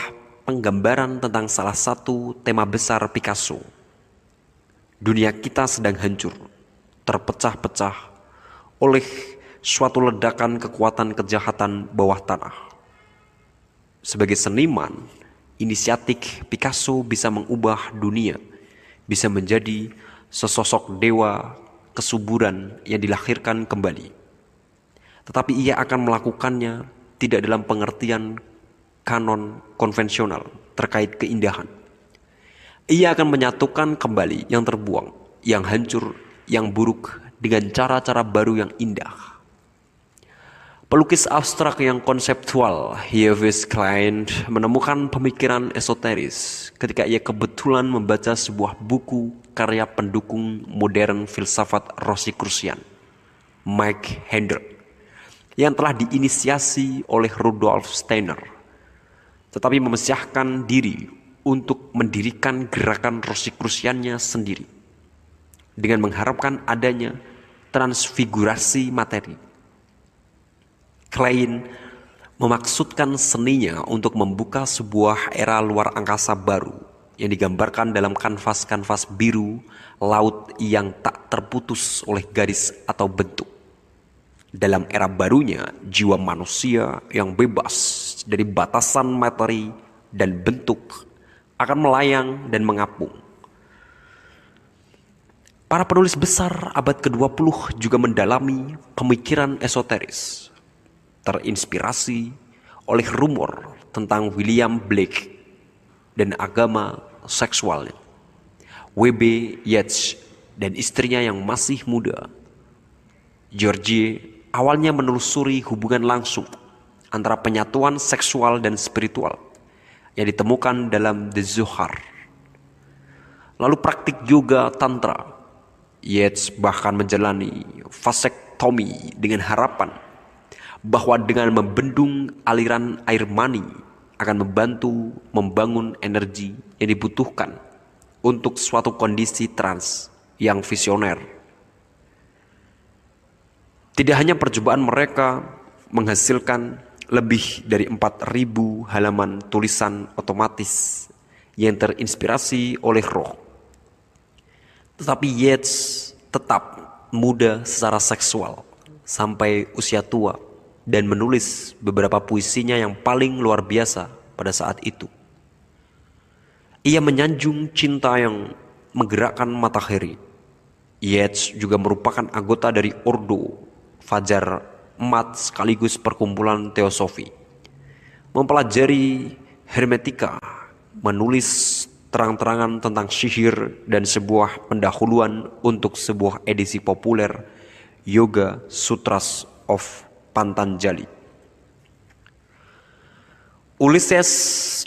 penggambaran tentang salah satu tema besar Picasso. Dunia kita sedang hancur, terpecah-pecah oleh suatu ledakan kekuatan kejahatan bawah tanah. Sebagai seniman, inisiatif Picasso bisa mengubah dunia, bisa menjadi sesosok dewa kesuburan yang dilahirkan kembali. Tetapi ia akan melakukannya tidak dalam pengertian kanon konvensional terkait keindahan. Ia akan menyatukan kembali yang terbuang, yang hancur, yang buruk dengan cara-cara baru yang indah. Pelukis abstrak yang konseptual Yves Klein menemukan pemikiran esoteris ketika ia kebetulan membaca sebuah buku karya pendukung modern filsafat Rosicrucian, Mike Handel. yang telah diinisiasi oleh Rudolf Steiner, tetapi memecahkan diri untuk mendirikan gerakan Rosicruciannya sendiri dengan mengharapkan adanya transfigurasi materi. Klein memaksudkan seninya untuk membuka sebuah era luar angkasa baru yang digambarkan dalam kanvas-kanvas biru laut yang tak terputus oleh garis atau bentuk. Dalam era barunya, jiwa manusia yang bebas dari batasan materi dan bentuk akan melayang dan mengapung. Para penulis besar abad ke-20 juga mendalami pemikiran esoteris, terinspirasi oleh rumor tentang William Blake dan agama seksualnya. W.B. Yeats dan istrinya yang masih muda, Georgie, awalnya menelusuri hubungan langsung antara penyatuan seksual dan spiritual yang ditemukan dalam The Zohar. Lalu praktik yoga tantra. Yeats bahkan menjalani vasektomi dengan harapan bahwa dengan membendung aliran air mani akan membantu membangun energi yang dibutuhkan untuk suatu kondisi trans yang visioner. Tidak hanya percobaan mereka menghasilkan lebih dari 4.000 halaman tulisan otomatis yang terinspirasi oleh roh, tetapi Yeats tetap muda secara seksual sampai usia tua dan menulis beberapa puisinya yang paling luar biasa pada saat itu. Ia menyanjung cinta yang menggerakkan matahari. Yeats juga merupakan anggota dari Ordo Fajar Emat sekaligus perkumpulan teosofi. Mempelajari hermetika, menulis terang-terangan tentang sihir dan sebuah pendahuluan untuk sebuah edisi populer Yoga Sutras of Patanjali. Ulysses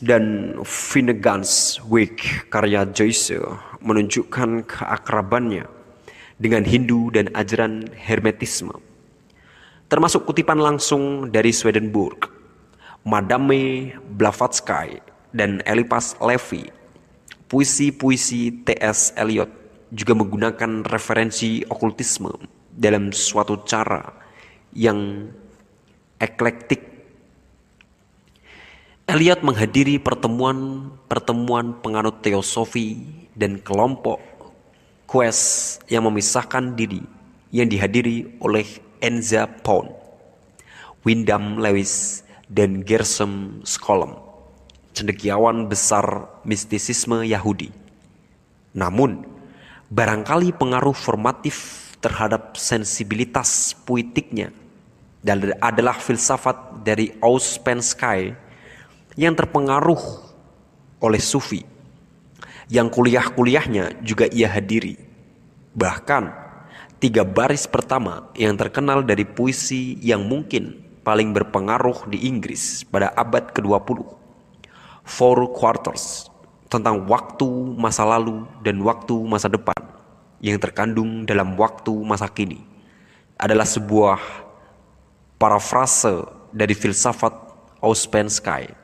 dan Finnegan's Wake karya Joyce menunjukkan keakrabannya dengan Hindu dan ajaran Hermetisme, termasuk kutipan langsung dari Swedenborg, Madame Blavatsky, dan Eliphas Levi. Puisi-puisi T.S. Eliot juga menggunakan referensi okultisme dalam suatu cara yang eklektik. Eliot menghadiri pertemuan penganut teosofi dan kelompok quest yang memisahkan diri yang dihadiri oleh Enza Pound, Wyndham Lewis, dan Gershom Scholem, cendekiawan besar mistisisme Yahudi. Namun, barangkali pengaruh formatif terhadap sensibilitas puitiknya dan adalah filsafat dari Ouspensky yang terpengaruh oleh Sufi, yang kuliah-kuliahnya juga ia hadiri. Bahkan 3 baris pertama yang terkenal dari puisi yang mungkin paling berpengaruh di Inggris pada abad ke-20, Four Quarters, tentang waktu masa lalu dan waktu masa depan yang terkandung dalam waktu masa kini, adalah sebuah parafrase dari filsafat Ouspensky.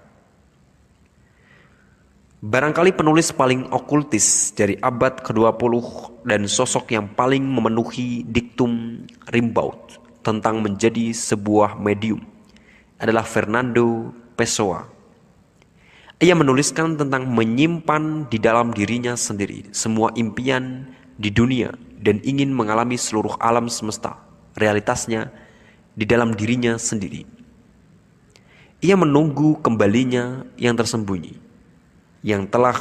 Barangkali penulis paling okultis dari abad ke-20 dan sosok yang paling memenuhi diktum Rimbaud tentang menjadi sebuah medium adalah Fernando Pessoa. Ia menuliskan tentang menyimpan di dalam dirinya sendiri semua impian di dunia dan ingin mengalami seluruh alam semesta, realitasnya di dalam dirinya sendiri. Ia menunggu kembalinya yang tersembunyi, yang telah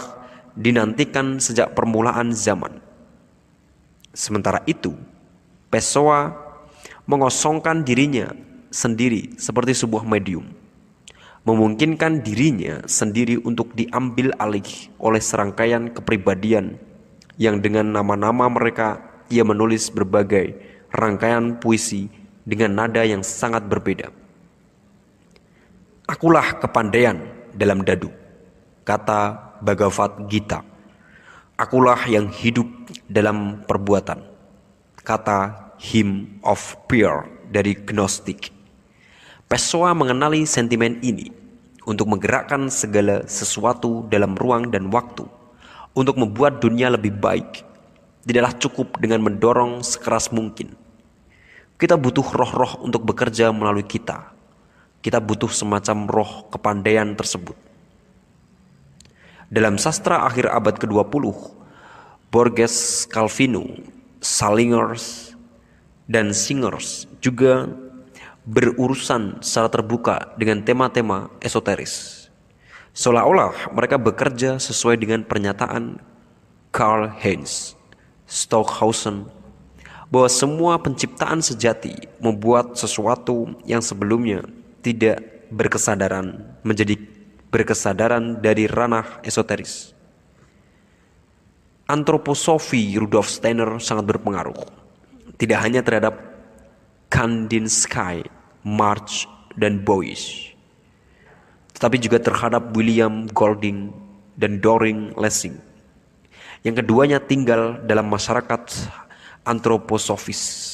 dinantikan sejak permulaan zaman. Sementara itu, Pessoa mengosongkan dirinya sendiri seperti sebuah medium, memungkinkan dirinya sendiri untuk diambil alih oleh serangkaian kepribadian yang dengan nama-nama mereka ia menulis berbagai rangkaian puisi dengan nada yang sangat berbeda. Akulah kepandaian dalam dadu, kata Bhagavad Gita. Akulah yang hidup dalam perbuatan, kata Hymn of Fear dari Gnostik. Pessoa mengenali sentimen ini untuk menggerakkan segala sesuatu dalam ruang dan waktu untuk membuat dunia lebih baik. Tidaklah cukup dengan mendorong sekeras mungkin. Kita butuh roh-roh untuk bekerja melalui kita. Kita butuh semacam roh kepandaian tersebut. Dalam sastra akhir abad ke-20, Borges, Calvino, Salingers, dan Singers juga berurusan secara terbuka dengan tema-tema esoteris. Seolah-olah mereka bekerja sesuai dengan pernyataan Karl Heinz Stockhausen bahwa semua penciptaan sejati membuat sesuatu yang sebelumnya tidak berkesadaran menjadi berkesadaran dari ranah esoteris. Antroposofi Rudolf Steiner sangat berpengaruh, tidak hanya terhadap Kandinsky, Marx, dan Beuys, tetapi juga terhadap William Golding dan Doring Lessing. Yang keduanya tinggal dalam masyarakat antroposofis.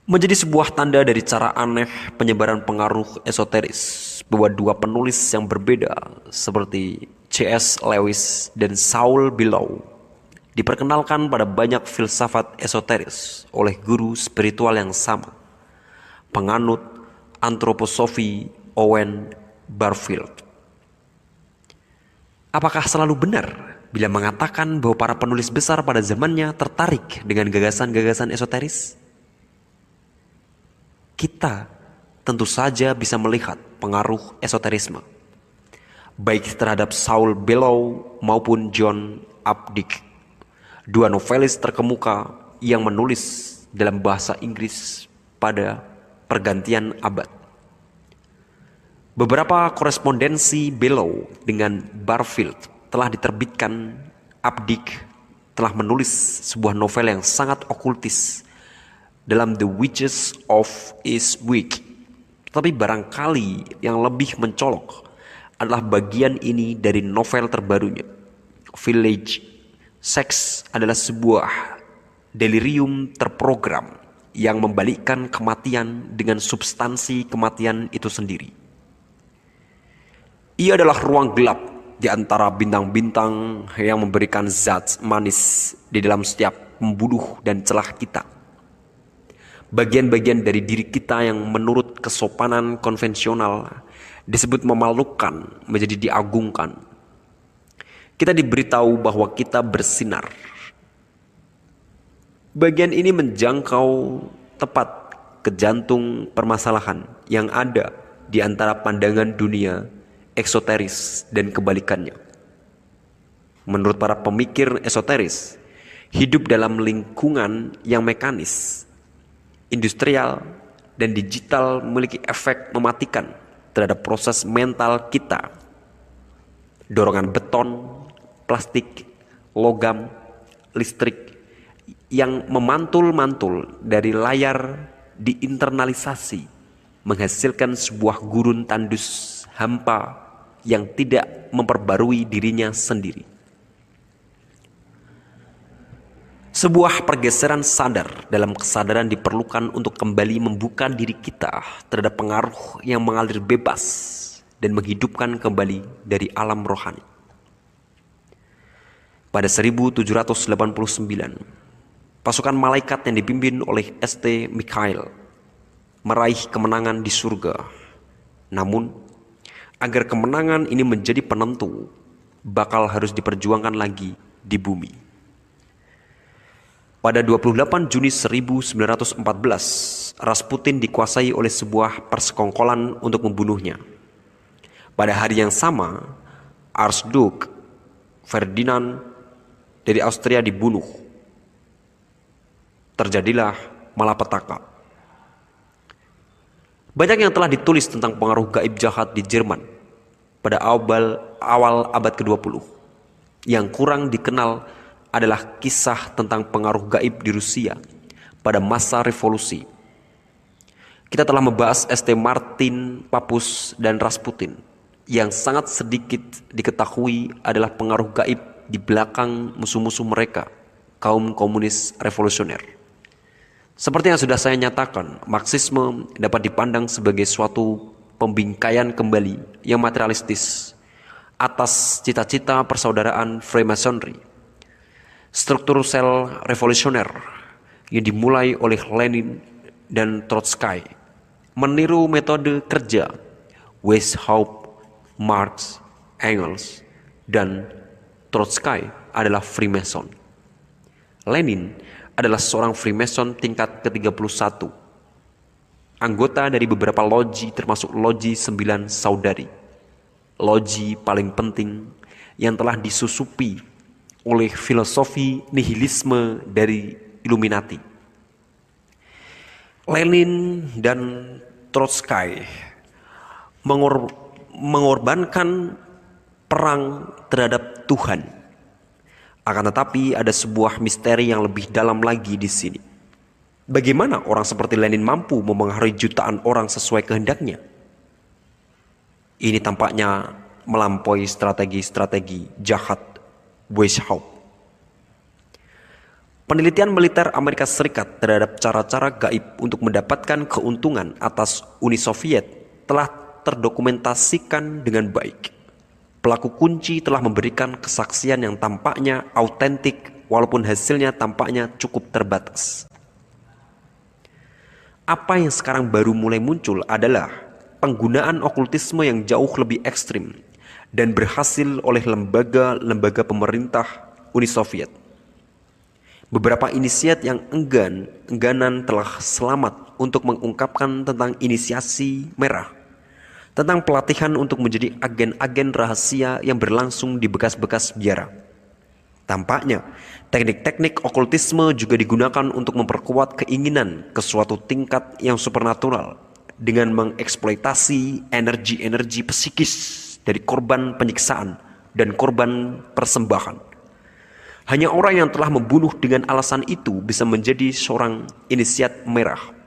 Menjadi sebuah tanda dari cara aneh penyebaran pengaruh esoteris bahwa dua penulis yang berbeda seperti C.S. Lewis dan Saul Bellow diperkenalkan pada banyak filsafat esoteris oleh guru spiritual yang sama, penganut antroposofi Owen Barfield. Apakah selalu benar bila mengatakan bahwa para penulis besar pada zamannya tertarik dengan gagasan-gagasan esoteris? Kita tentu saja bisa melihat pengaruh esoterisme, baik terhadap Saul Bellow maupun John Updike, dua novelis terkemuka yang menulis dalam bahasa Inggris pada pergantian abad. Beberapa korespondensi Bellow dengan Barfield telah diterbitkan. Updike telah menulis sebuah novel yang sangat okultis dalam The Witches of Eastwick. Tapi barangkali yang lebih mencolok adalah bagian ini dari novel terbarunya, Village. Seks adalah sebuah delirium terprogram yang membalikkan kematian dengan substansi kematian itu sendiri. Ia adalah ruang gelap di antara bintang-bintang yang memberikan zat manis di dalam setiap pembunuh dan celah kita. Bagian-bagian dari diri kita yang menurut kesopanan konvensional disebut memalukan menjadi diagungkan. Kita diberitahu bahwa kita bersinar. Bagian ini menjangkau tepat ke jantung permasalahan yang ada di antara pandangan dunia eksoteris dan kebalikannya. Menurut para pemikir esoteris, hidup dalam lingkungan yang mekanis, industrial, dan digital memiliki efek mematikan terhadap proses mental kita. Dorongan beton, plastik, logam, listrik yang memantul-mantul dari layar diinternalisasi menghasilkan sebuah gurun tandus hampa yang tidak memperbarui dirinya sendiri. Sebuah pergeseran sadar dalam kesadaran diperlukan untuk kembali membuka diri kita terhadap pengaruh yang mengalir bebas dan menghidupkan kembali dari alam rohani. Pada 1789, pasukan malaikat yang dipimpin oleh St. Michael meraih kemenangan di surga. Namun, agar kemenangan ini menjadi penentu, bakal harus diperjuangkan lagi di bumi. Pada 28 Juni 1914, Rasputin dikuasai oleh sebuah persekongkolan untuk membunuhnya. Pada hari yang sama, Archduke Ferdinand dari Austria dibunuh. Terjadilah malapetaka. Banyak yang telah ditulis tentang pengaruh gaib jahat di Jerman pada awal abad ke-20. Yang kurang dikenal adalah kisah tentang pengaruh gaib di Rusia pada masa revolusi. Kita telah membahas St. Martin, Papus, dan Rasputin. Yang sangat sedikit diketahui adalah pengaruh gaib di belakang musuh-musuh mereka, kaum komunis revolusioner. Seperti yang sudah saya nyatakan, Marxisme dapat dipandang sebagai suatu pembingkaian kembali yang materialistis atas cita-cita persaudaraan Freemasonry, struktur sel revolusioner yang dimulai oleh Lenin dan Trotsky, meniru metode kerja Weishaupt, Marx, Engels, dan Trotsky adalah Freemason. Lenin adalah seorang Freemason tingkat ke-31, anggota dari beberapa loji termasuk loji 9 saudari, loji paling penting yang telah disusupi oleh filosofi nihilisme dari Illuminati. Lenin dan Trotsky mengorbankan perang terhadap Tuhan. Akan tetapi ada sebuah misteri yang lebih dalam lagi di sini. Bagaimana orang seperti Lenin mampu memengaruhi jutaan orang sesuai kehendaknya? Ini tampaknya melampaui strategi-strategi jahat Weishaupt. Penelitian militer Amerika Serikat terhadap cara-cara gaib untuk mendapatkan keuntungan atas Uni Soviet telah terdokumentasikan dengan baik. Pelaku kunci telah memberikan kesaksian yang tampaknya autentik walaupun hasilnya tampaknya cukup terbatas. Apa yang sekarang baru mulai muncul adalah penggunaan okultisme yang jauh lebih ekstrim dan berhasil oleh lembaga-lembaga pemerintah Uni Soviet. Beberapa inisiat yang engganan telah selamat untuk mengungkapkan tentang inisiasi merah, tentang pelatihan untuk menjadi agen-agen rahasia yang berlangsung di bekas-bekas biara. Tampaknya, teknik-teknik okultisme juga digunakan untuk memperkuat keinginan ke suatu tingkat yang supernatural dengan mengeksploitasi energi-energi psikis dari korban penyiksaan dan korban persembahan. Hanya orang yang telah membunuh dengan alasan itu bisa menjadi seorang inisiat merah.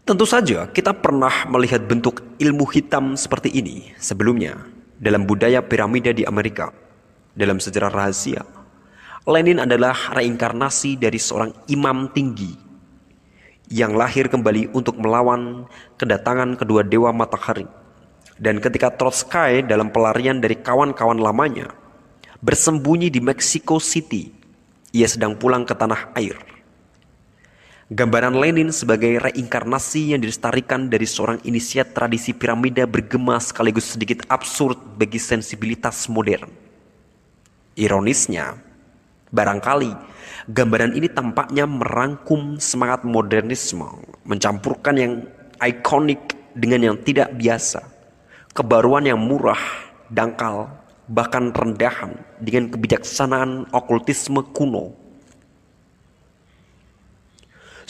Tentu saja kita pernah melihat bentuk ilmu hitam seperti ini sebelumnya dalam budaya piramida di Amerika. Dalam sejarah rahasia, Lenin adalah reinkarnasi dari seorang imam tinggi yang lahir kembali untuk melawan kedatangan kedua dewa matahari. Dan ketika Trotsky dalam pelarian dari kawan-kawan lamanya bersembunyi di Mexico City, ia sedang pulang ke tanah air. Gambaran Lenin sebagai reinkarnasi yang dilestarikan dari seorang inisiat tradisi piramida bergema sekaligus sedikit absurd bagi sensibilitas modern. Ironisnya, barangkali gambaran ini tampaknya merangkum semangat modernisme, mencampurkan yang ikonik dengan yang tidak biasa, kebaruan yang murah, dangkal, bahkan rendahan dengan kebijaksanaan okultisme kuno.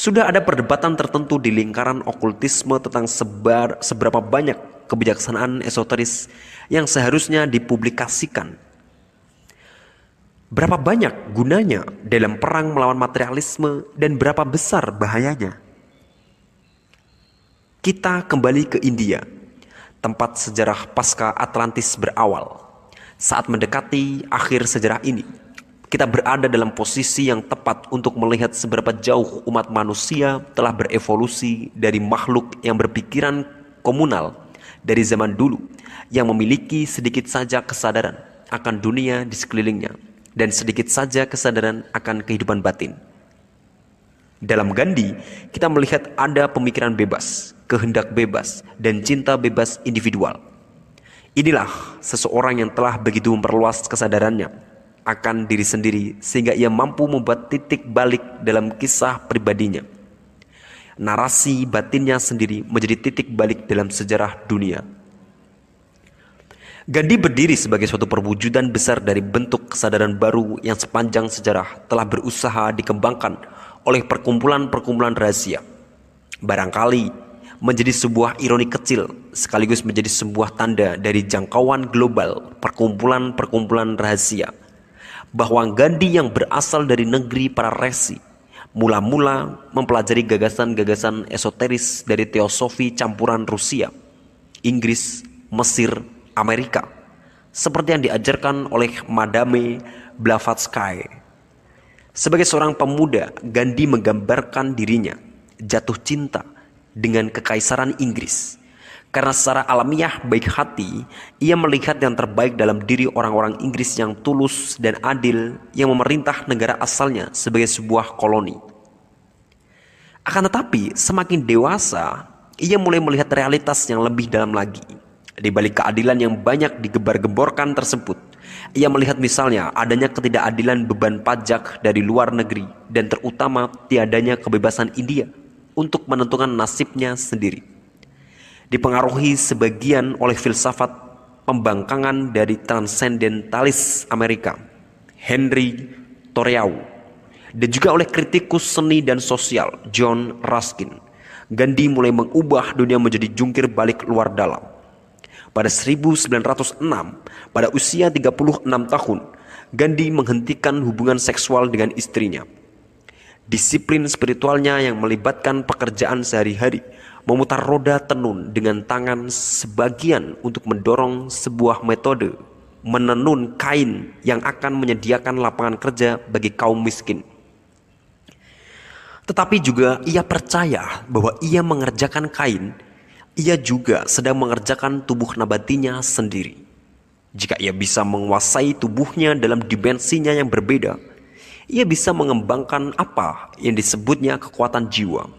Sudah ada perdebatan tertentu di lingkaran okultisme tentang seberapa banyak kebijaksanaan esoteris yang seharusnya dipublikasikan. Berapa banyak gunanya dalam perang melawan materialisme dan berapa besar bahayanya? Kita kembali ke India, tempat sejarah pasca Atlantis berawal. Saat mendekati akhir sejarah ini, kita berada dalam posisi yang tepat untuk melihat seberapa jauh umat manusia telah berevolusi dari makhluk yang berpikiran komunal dari zaman dulu yang memiliki sedikit saja kesadaran akan dunia di sekelilingnya dan sedikit saja kesadaran akan kehidupan batin. Dalam Gandhi, kita melihat ada pemikiran bebas, kehendak bebas, dan cinta bebas individual. Inilah seseorang yang telah begitu memperluas kesadarannya akan diri sendiri sehingga ia mampu membuat titik balik dalam kisah pribadinya. Narasi batinnya sendiri menjadi titik balik dalam sejarah dunia. Gandhi berdiri sebagai suatu perwujudan besar dari bentuk kesadaran baru yang sepanjang sejarah telah berusaha dikembangkan oleh perkumpulan-perkumpulan rahasia. Barangkali menjadi sebuah ironi kecil sekaligus menjadi sebuah tanda dari jangkauan global perkumpulan-perkumpulan rahasia bahwa Gandhi yang berasal dari negeri para resi mula-mula mempelajari gagasan-gagasan esoteris dari teosofi campuran Rusia, Inggris, Mesir, Amerika seperti yang diajarkan oleh Madame Blavatsky. Sebagai seorang pemuda, Gandhi menggambarkan dirinya jatuh cinta dengan kekaisaran Inggris. Karena secara alamiah baik hati, ia melihat yang terbaik dalam diri orang-orang Inggris yang tulus dan adil yang memerintah negara asalnya sebagai sebuah koloni. Akan tetapi, semakin dewasa, ia mulai melihat realitas yang lebih dalam lagi. Di balik keadilan yang banyak digembar-gemborkan tersebut, ia melihat misalnya adanya ketidakadilan beban pajak dari luar negeri dan terutama tiadanya kebebasan India untuk menentukan nasibnya sendiri. Dipengaruhi sebagian oleh filsafat pembangkangan dari transendentalis Amerika, Henry Thoreau, dan juga oleh kritikus seni dan sosial John Ruskin, Gandhi mulai mengubah dunia menjadi jungkir balik luar dalam. Pada 1906, pada usia 36 tahun, Gandhi menghentikan hubungan seksual dengan istrinya. Disiplin spiritualnya yang melibatkan pekerjaan sehari-hari, memutar roda tenun dengan tangan sebagian untuk mendorong sebuah metode menenun kain yang akan menyediakan lapangan kerja bagi kaum miskin. Tetapi juga ia percaya bahwa ia mengerjakan kain, ia juga sedang mengerjakan tubuh nabatinya sendiri. Jika ia bisa menguasai tubuhnya dalam dimensinya yang berbeda, ia bisa mengembangkan apa yang disebutnya kekuatan jiwa.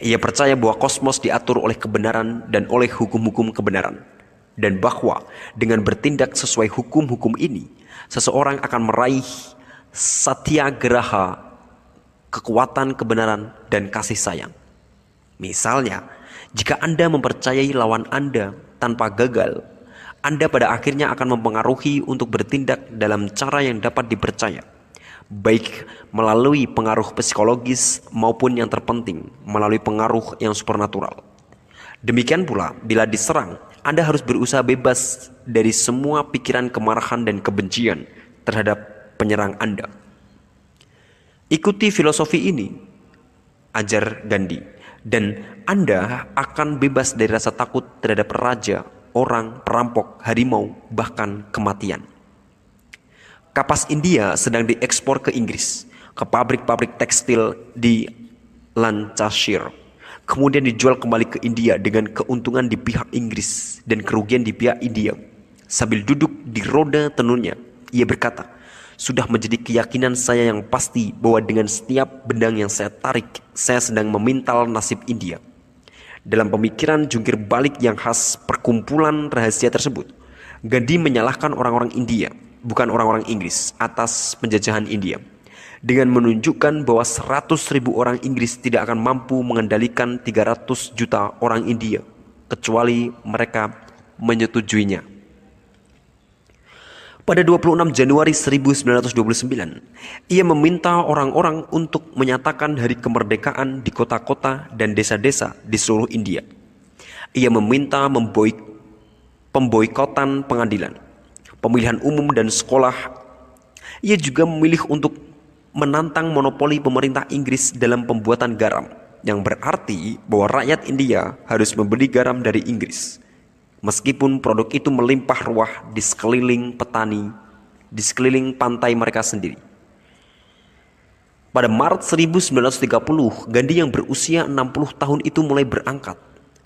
Ia percaya bahwa kosmos diatur oleh kebenaran dan oleh hukum-hukum kebenaran, dan bahwa dengan bertindak sesuai hukum-hukum ini, seseorang akan meraih satyagraha, kekuatan kebenaran dan kasih sayang. Misalnya, jika Anda mempercayai lawan Anda tanpa gagal, Anda pada akhirnya akan mempengaruhi untuk bertindak dalam cara yang dapat dipercaya, baik melalui pengaruh psikologis maupun yang terpenting melalui pengaruh yang supernatural. Demikian pula bila diserang, Anda harus berusaha bebas dari semua pikiran kemarahan dan kebencian terhadap penyerang Anda. Ikuti filosofi ini, ajar Gandhi, dan Anda akan bebas dari rasa takut terhadap raja, orang, perampok, harimau, bahkan kematian. Kapas India sedang diekspor ke Inggris, ke pabrik-pabrik tekstil di Lancashire. Kemudian dijual kembali ke India dengan keuntungan di pihak Inggris dan kerugian di pihak India. Sambil duduk di roda tenunnya, ia berkata, "Sudah menjadi keyakinan saya yang pasti bahwa dengan setiap benang yang saya tarik, saya sedang memintal nasib India." Dalam pemikiran jungkir balik yang khas perkumpulan rahasia tersebut, Gandhi menyalahkan orang-orang India, bukan orang-orang Inggris, atas penjajahan India, dengan menunjukkan bahwa 100.000 orang Inggris tidak akan mampu mengendalikan 300 juta orang India kecuali mereka menyetujuinya. Pada 26 Januari 1929, ia meminta orang-orang untuk menyatakan hari kemerdekaan di kota-kota dan desa-desa di seluruh India. Ia meminta pemboikotan pengadilan, pemilihan umum dan sekolah. Ia juga memilih untuk menantang monopoli pemerintah Inggris dalam pembuatan garam, yang berarti bahwa rakyat India harus membeli garam dari Inggris, meskipun produk itu melimpah ruah di sekeliling petani, di sekeliling pantai mereka sendiri. Pada Maret 1930, Gandhi yang berusia 60 tahun itu mulai berangkat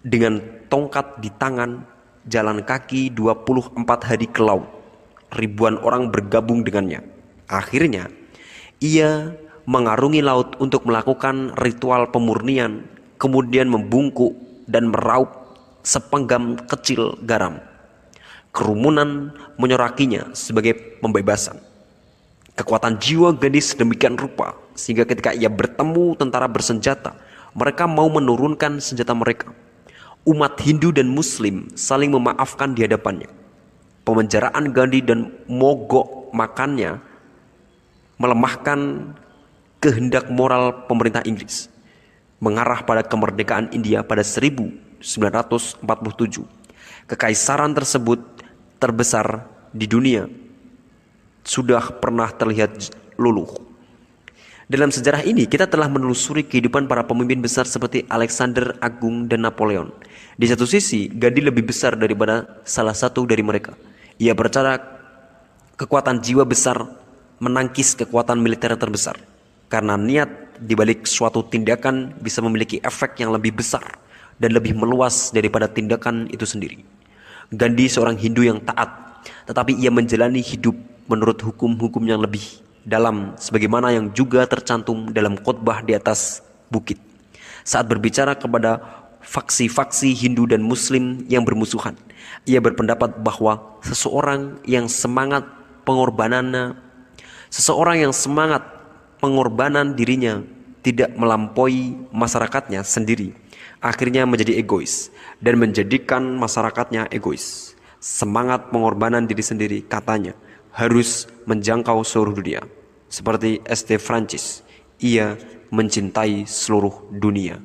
dengan tongkat di tangan, jalan kaki 24 hari ke laut. Ribuan orang bergabung dengannya. Akhirnya, ia mengarungi laut untuk melakukan ritual pemurnian, kemudian membungkuk dan meraup sepenggam kecil garam. Kerumunan menyorakinya sebagai pembebasan. Kekuatan jiwa Gandhi sedemikian rupa sehingga ketika ia bertemu tentara bersenjata, mereka mau menurunkan senjata mereka. Umat Hindu dan Muslim saling memaafkan di hadapannya. Pemenjaraan Gandhi dan mogok makannya melemahkan kehendak moral pemerintah Inggris, mengarah pada kemerdekaan India pada 1947. Kekaisaran tersebut terbesar di dunia sudah pernah terlihat luluh. Dalam sejarah ini kita telah menelusuri kehidupan para pemimpin besar seperti Alexander Agung dan Napoleon. Di satu sisi, Gandhi lebih besar daripada salah satu dari mereka. Ia percaya kekuatan jiwa besar menangkis kekuatan militer terbesar. Karena niat di balik suatu tindakan bisa memiliki efek yang lebih besar dan lebih meluas daripada tindakan itu sendiri. Gandhi seorang Hindu yang taat, tetapi ia menjalani hidup menurut hukum-hukum yang lebih dalam, sebagaimana yang juga tercantum dalam khotbah di atas bukit. Saat berbicara kepada faksi-faksi Hindu dan Muslim yang bermusuhan, ia berpendapat bahwa seseorang yang semangat pengorbanan dirinya tidak melampaui masyarakatnya sendiri, akhirnya menjadi egois dan menjadikan masyarakatnya egois. Semangat pengorbanan diri sendiri, katanya, harus menjangkau seluruh dunia. Seperti St. Francis, ia mencintai seluruh dunia.